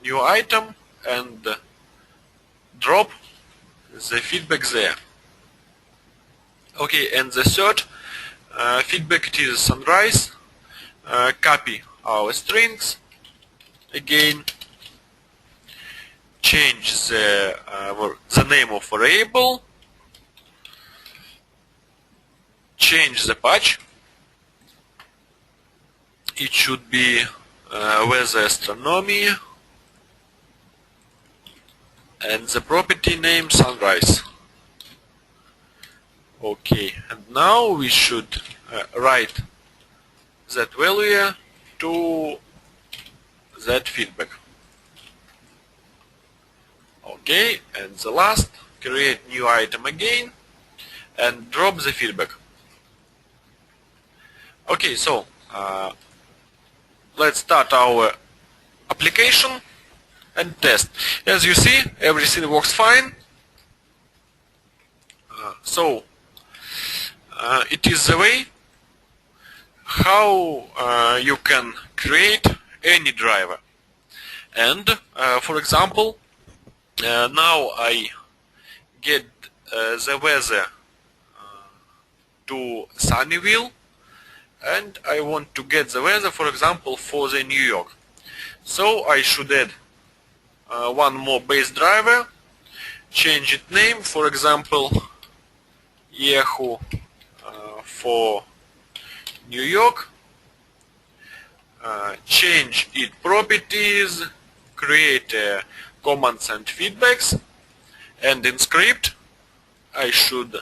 A: new item and drop the feedback there. Okay, and the third feedback, it is sunrise. Copy our strings again, change the name of variable, change the patch. It should be weather astronomy, and the property name sunrise. Okay, and now we should write that value to that feedback. Okay, and the last, create new item again and drop the feedback. Okay, so let's start our application and test. As you see, everything works fine. So it is the way how you can create any driver. And for example, now I get the weather to Sunnyvale, and I want to get the weather, for example, for the New York. So I should add one more base driver, change its name, for example, Yahoo for New York, change its properties, create commands and feedbacks, and in script I should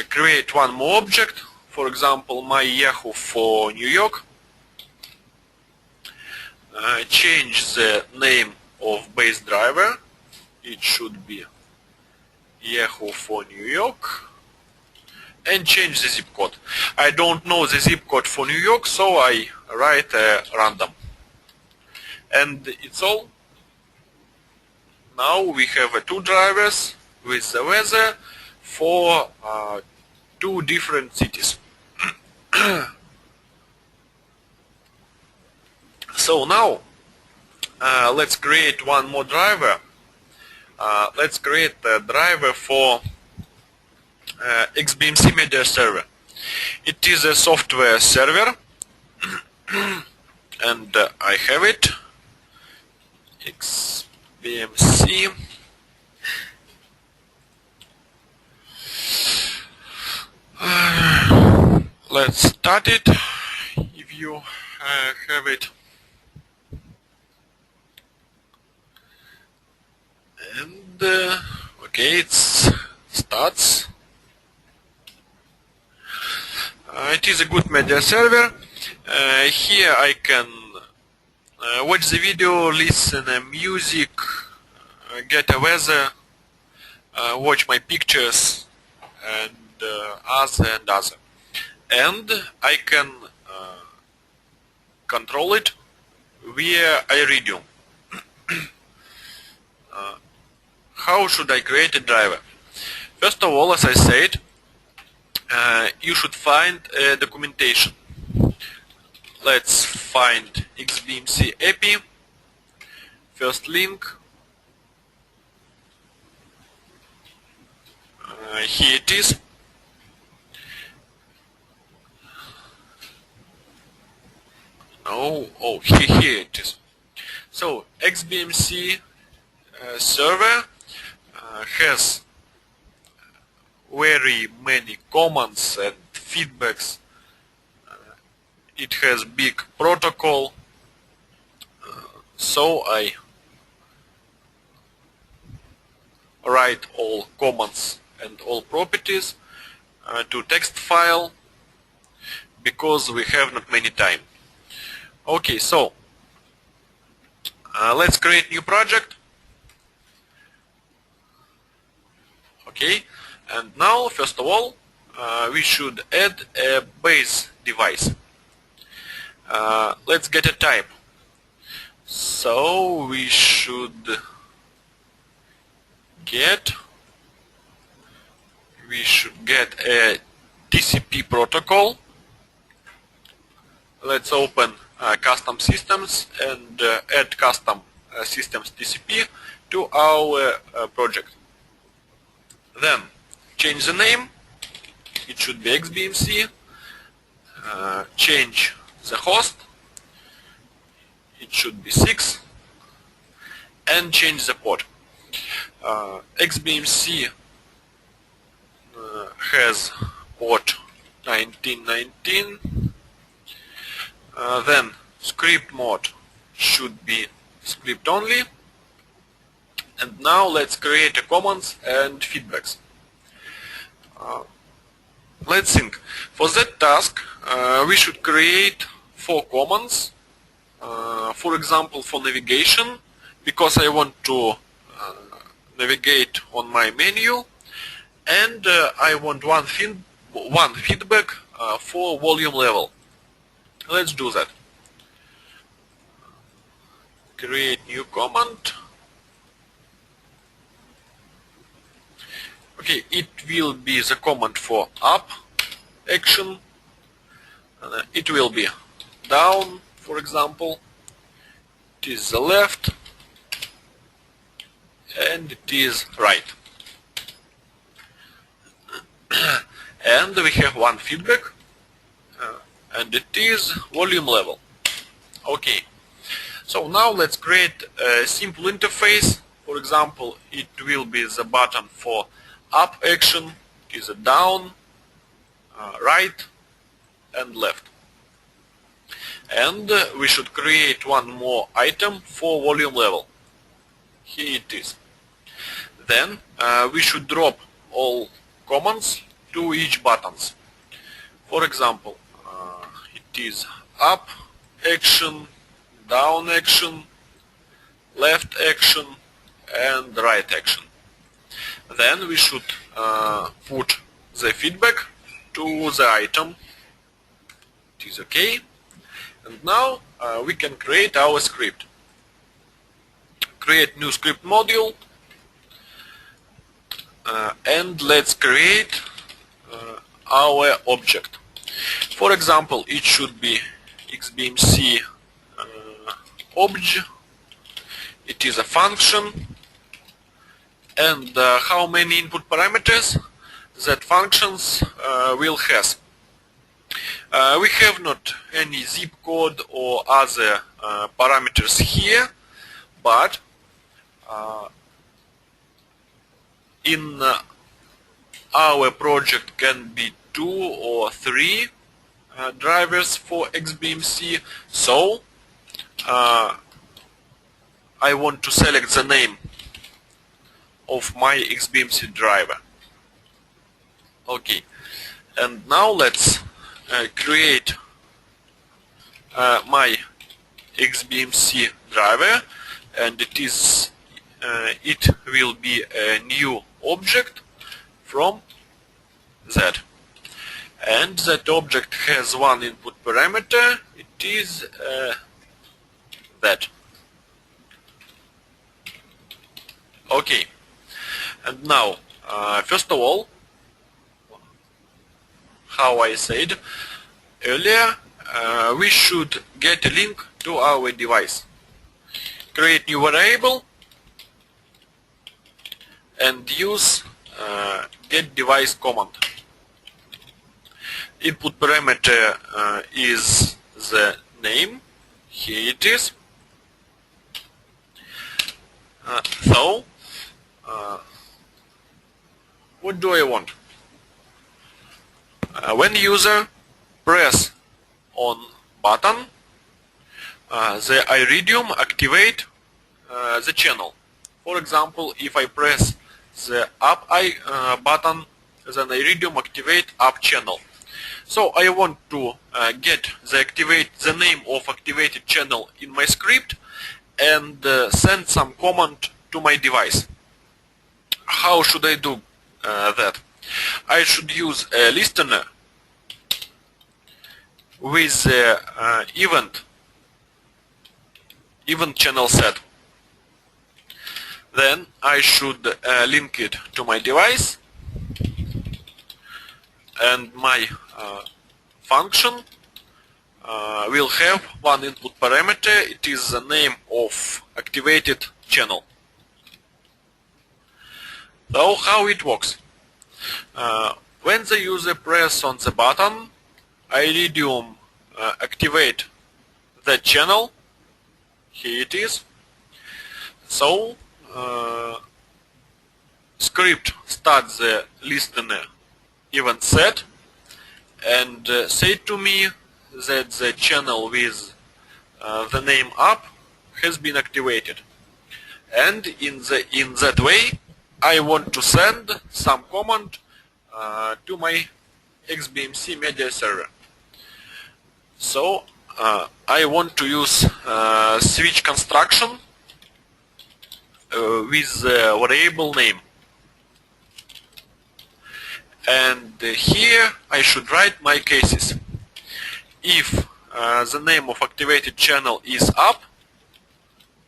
A: create one more object, for example my Yahoo for New York, change the name of base driver, it should be Yahoo for New York, and change the zip code. I don't know the zip code for New York, so I write random. And it's all. Now we have two drivers with the weather for two different cities. So now let's create one more driver. Let's create a driver for XBMC media server. It is a software server and I have it, XBMC. Let's start it if you have it. And okay, it starts. It is a good media server. Here I can watch the video, listen music, get a weather, watch my pictures, and other. And I can control it via iRidium. How should I create a driver? First of all, as I said, you should find documentation. Let's find XBMC API, first link, here it is. Here it is. So XBMC server has very many commands and feedbacks. It has big protocol, so I write all commands and all properties to text file because we have not many time. Okay, so let's create new project. Okay, and now first of all we should add a base device. Let's get a type. So we should get a TCP protocol. Let's open custom systems and add custom systems TCP to our project. Then change the name, it should be XBMC, change the host, it should be 6, and change the port. XBMC has port 1919, then script mode should be script only. And now let's create a commands and feedbacks. Let's think. For that task, we should create 4 commands. For example, for navigation, because I want to navigate on my menu, and I want one feedback for volume level. Let's do that. Create new command. Okay, it will be the command for up action. It will be down, for example. It is the left, and it is right. And we have one feedback, and it is volume level. Okay, so now let's create a simple interface. For example, it will be the button for up action, it is a down, right, and left. And we should create one more item for volume level. Here it is. Then we should drop all commands to each buttons. For example, it is up action, down action, left action, and right action. Then we should put the feedback to the item. It is okay. And now we can create our script. Create new script module, and let's create our object. For example, it should be xbmc obj. It is a function, and how many input parameters that functions will have. We have not any zip code or other parameters here, but in our project can be 2 or 3 drivers for xbmc. So I want to select the name of my xbmc driver. Okay, and now let's create my xbmc driver, and it will be a new object from that, and that object has one input parameter. It is that. Okay, and now first of all, how I said earlier, we should get a link to our device. Create new variable and use get device command. Input parameter is the name. Here it is. So what do I want? When user press on button, the iRidium activate the channel. For example, if I press the up button, then iRidium activate up channel. So I want to get the name of activated channel in my script and send some command to my device. How should I do that? I should use a listener with the event channel set. Then I should link it to my device, and my function will have one input parameter. It is the name of activated channel. So how it works? When the user press on the button, iRidium activate the channel. Here it is. So script starts the listener event set and say to me that the channel with the name up has been activated, and in that way I want to send some command to my xbmc media server. So I want to use switch construction with the variable name, and here I should write my cases. If the name of activated channel is up,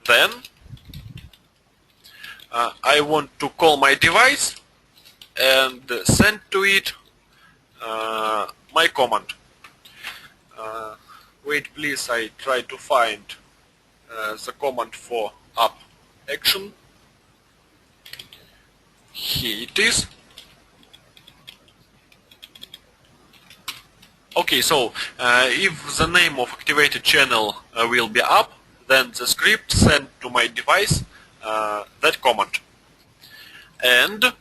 A: then I want to call my device and send to it my command. Wait please, I try to find the command for up action. Here it is. Okay, so if the name of activated channel will be up, then the script send to my device that command. And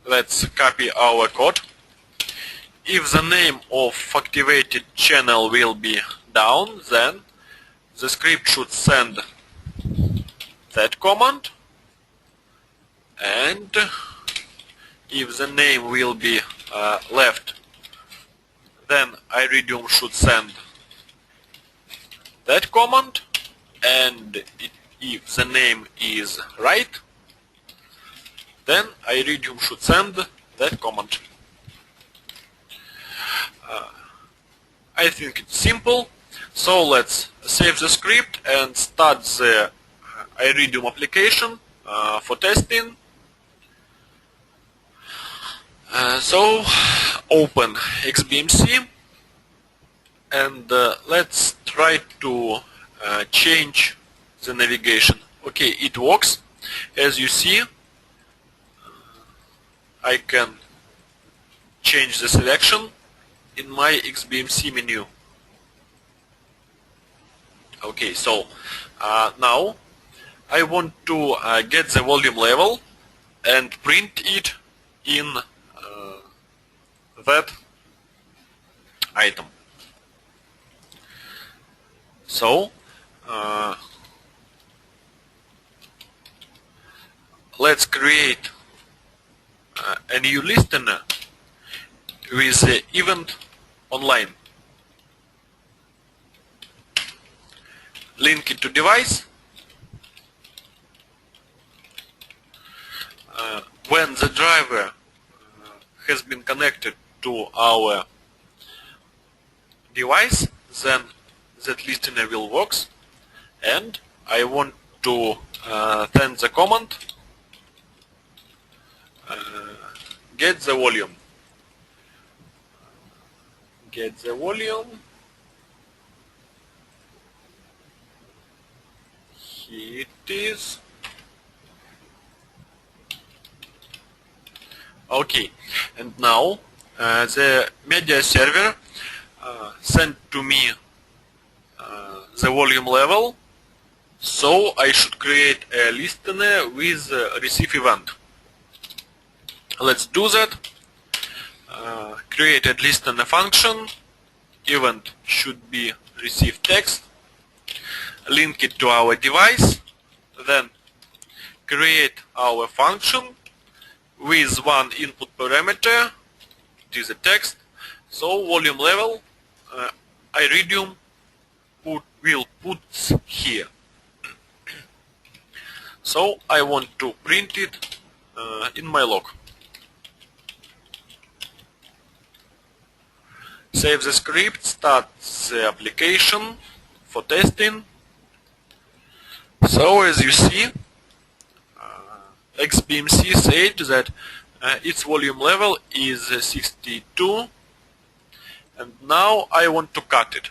A: let's copy our code. if the name of activated channel will be down, then the script should send that command, and if the name will be left, then iRidium should send that command, and if the name is right, then iRidium should send that command. I think it's simple, so let's save the script and start the iRidium application for testing. So open XBMC and let's try to change the navigation. Okay, it works. As you see, I can change the selection in my XBMC menu. Okay, so now I want to get the volume level and print it in that item. So let's create a new listener with the event online. Link it to device. When the driver has been connected to our device, then that listener will work, and I want to send the command get the volume. Get the volume. Here it is. Okay, and now the media server sent to me the volume level, so I should create a listener with receive event. Let's do that. Create a listener function. Event should be receive text. Link it to our device. Then create our function with one input parameter. It is a text. So volume level iRidium will put here. So I want to print it in my log. Save the script, start the application for testing. So as you see, XBMC said that its volume level is 62, and now I want to cut it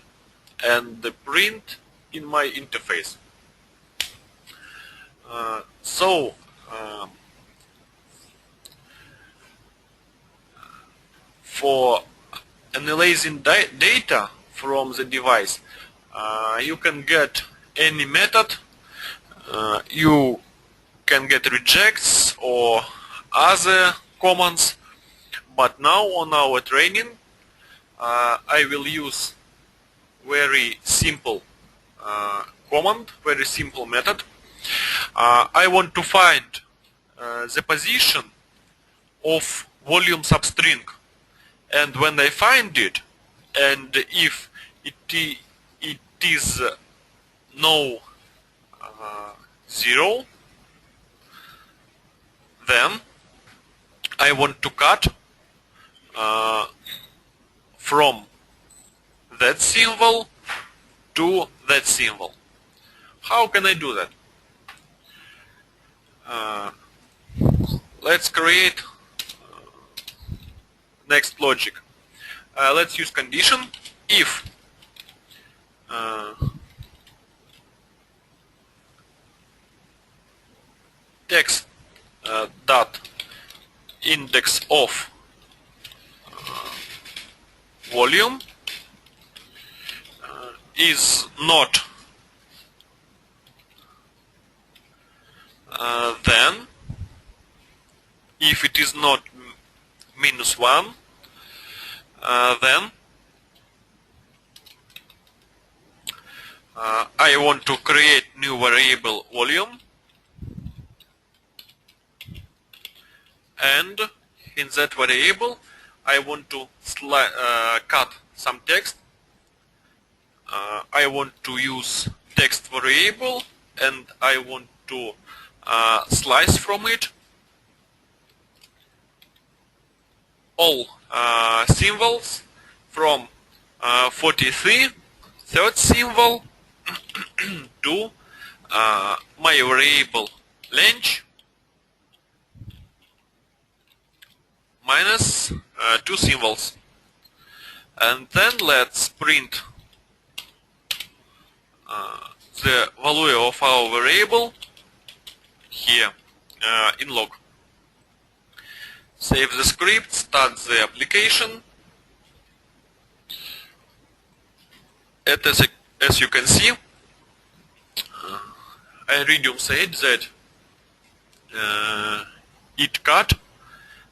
A: and print in my interface. For analyzing data from the device, you can get any method. You can get rejects or other commands, but now on our training I will use very simple command, very simple method. I want to find the position of volume substring, and when I find it, and if it is no 0, then I want to cut from that symbol to that symbol. How can I do that? Let's create next logic. Let's use condition if text dot index of volume is not then if it is not -1, Then I want to create new variable volume, and in that variable I want to cut some text. I want to use text variable, and I want to slice from it all symbols from 43 third symbol to my variable length minus 2 symbols. And then let's print the value of our variable here in log. Save the script, start the application. As you can see, iRidium said that it cut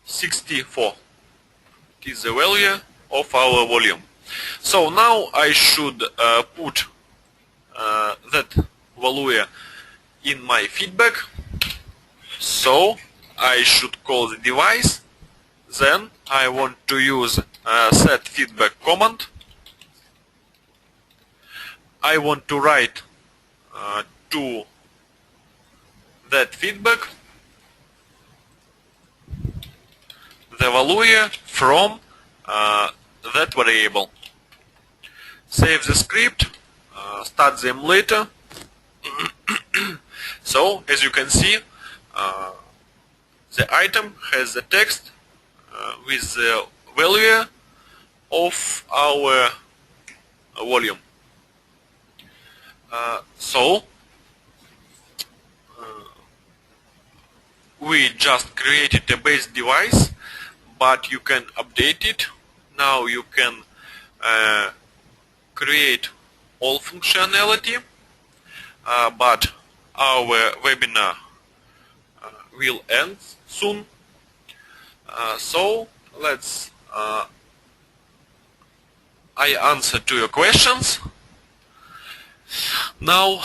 A: 64. It is the value of our volume. So now I should put that value in my feedback. So I should call the device. Then I want to use set feedback command. I want to write to that feedback the value from that variable. Save the script, start the emulator. So as you can see, the item has the text with the value of our volume. So we just created a base device, but you can update it. Now you can create all functionality, but our webinar will end soon. So let's I answer to your questions. Now,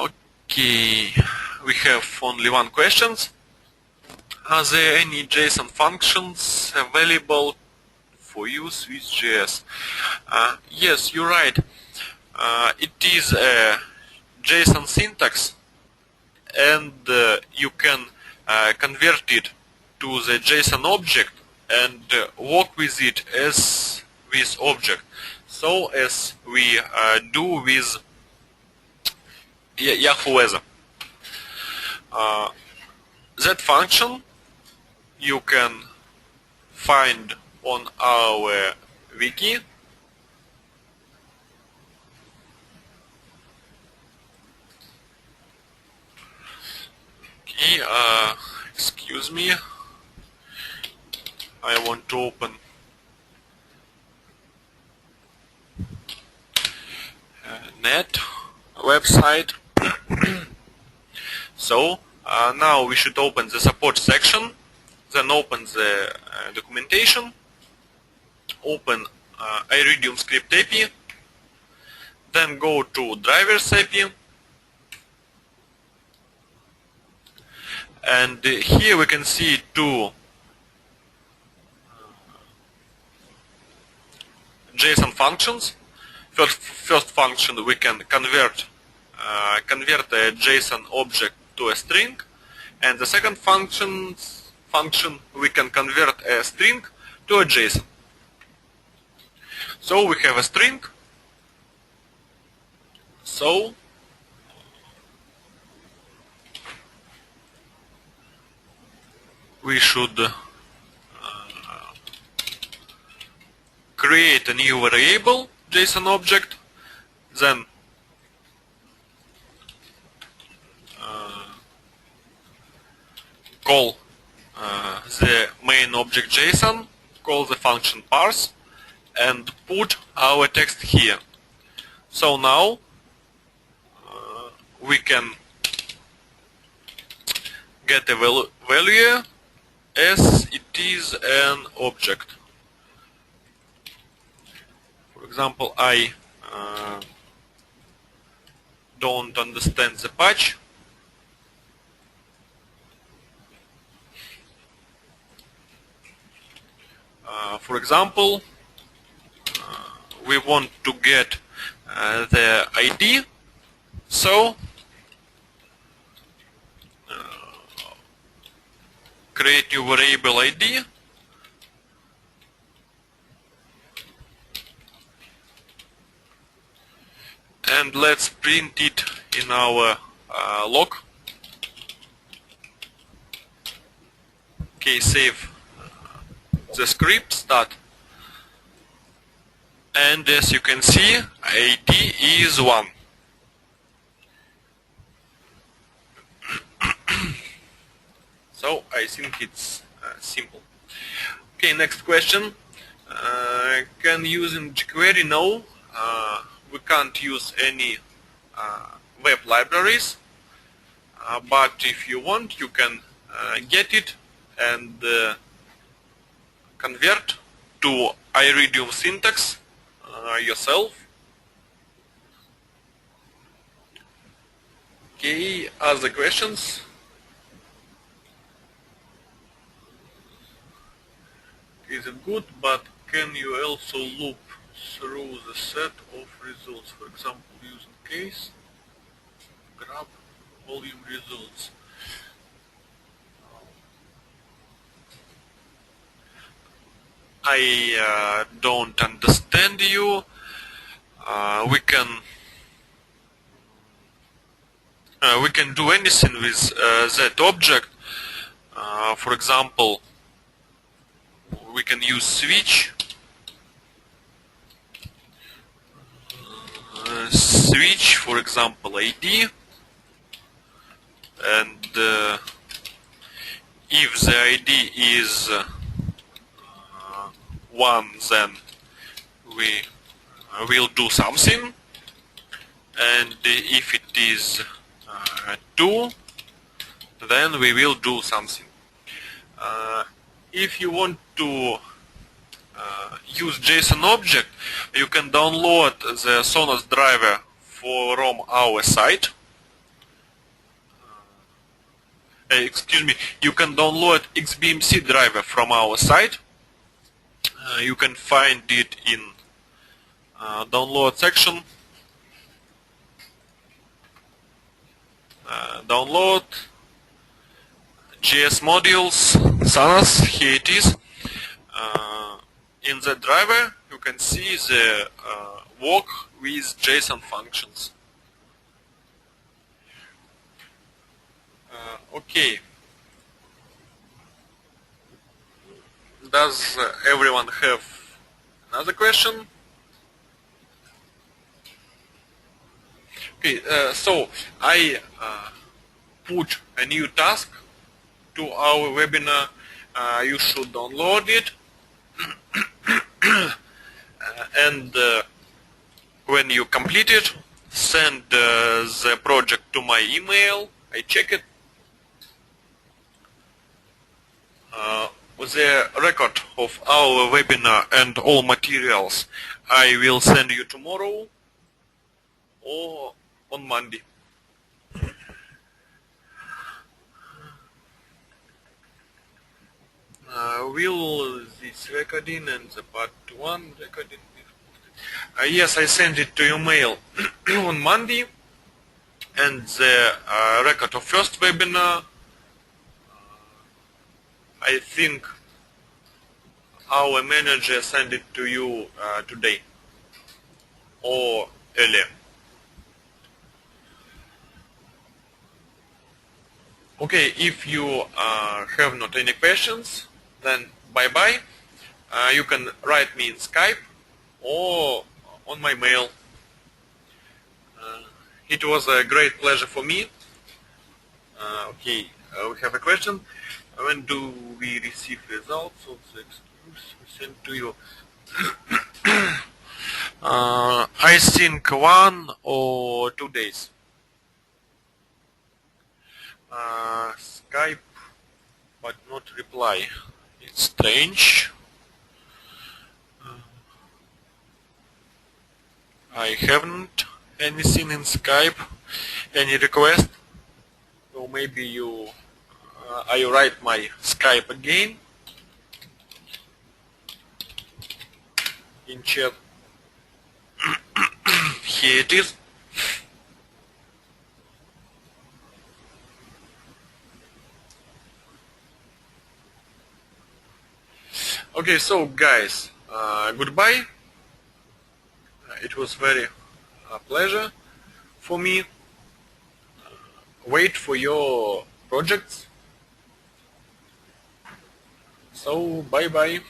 A: okay, we have only one question. Are there any JSON functions available for use with JS? Yes, you're right. It is a JSON syntax, and you can convert it to the JSON object and work with it as with object. So as we do with Yahoo Weather. That function you can find on our wiki. Okay, excuse me. I want to open net website. So now we should open the support section, then open the documentation, open iRidium script API, then go to drivers API, and here we can see two JSON functions. First function, we can convert a JSON object to a string, and the second function we can convert a string to a JSON. So we have a string. So we should create a new variable JSON object, then call the main object JSON, call the function parse, and put our text here. So now we can get a value as it is an object. For example, I don't understand the patch. For example, we want to get the ID, so create new variable ID, and let's print it in our log. Okay, save the script, start. And as you can see, ID is 1. So I think it's simple. Okay, next question. Can using jQuery? No, we can't use any web libraries. But if you want, you can get it and convert to iRidium syntax yourself. Okay, other questions? Is it good, but can you also loop through the set of results? For example, using case, grab, volume results. I don't understand you. We can do anything with that object. For example, we can use switch. Switch, for example, ID, and if the ID is 1, then we will do something, and if it is 2, then we will do something. If you want to use JSON object, you can download the Sonos driver from our site. Excuse me, you can download XBMC driver from our site. You can find it in download section. Download JS modules, Sonos, here it is. In the driver, you can see the work with JSON functions. Okay. Does everyone have another question? Okay, so I put a new task to our webinar. You should download it. And when you complete it, send the project to my email. I check it. The record of our webinar and all materials I will send you tomorrow or on Monday. Will this recording and the part 1 recording be posted? Yes, I send it to your mail on Monday, and the record of first webinar, I think our manager sent it to you today or earlier. Okay, if you have not any questions, then bye-bye. You can write me in Skype or on my mail. It was a great pleasure for me. Okay, we have a question. When do we receive results of the experiments we sent to you? I think 1 or 2 days. Skype, but not reply. It's strange. I haven't anything in Skype, any request. So maybe I write my Skype again in chat. Here it is. Okay, so guys, goodbye. It was very pleasure for me. Wait for your projects. So bye bye.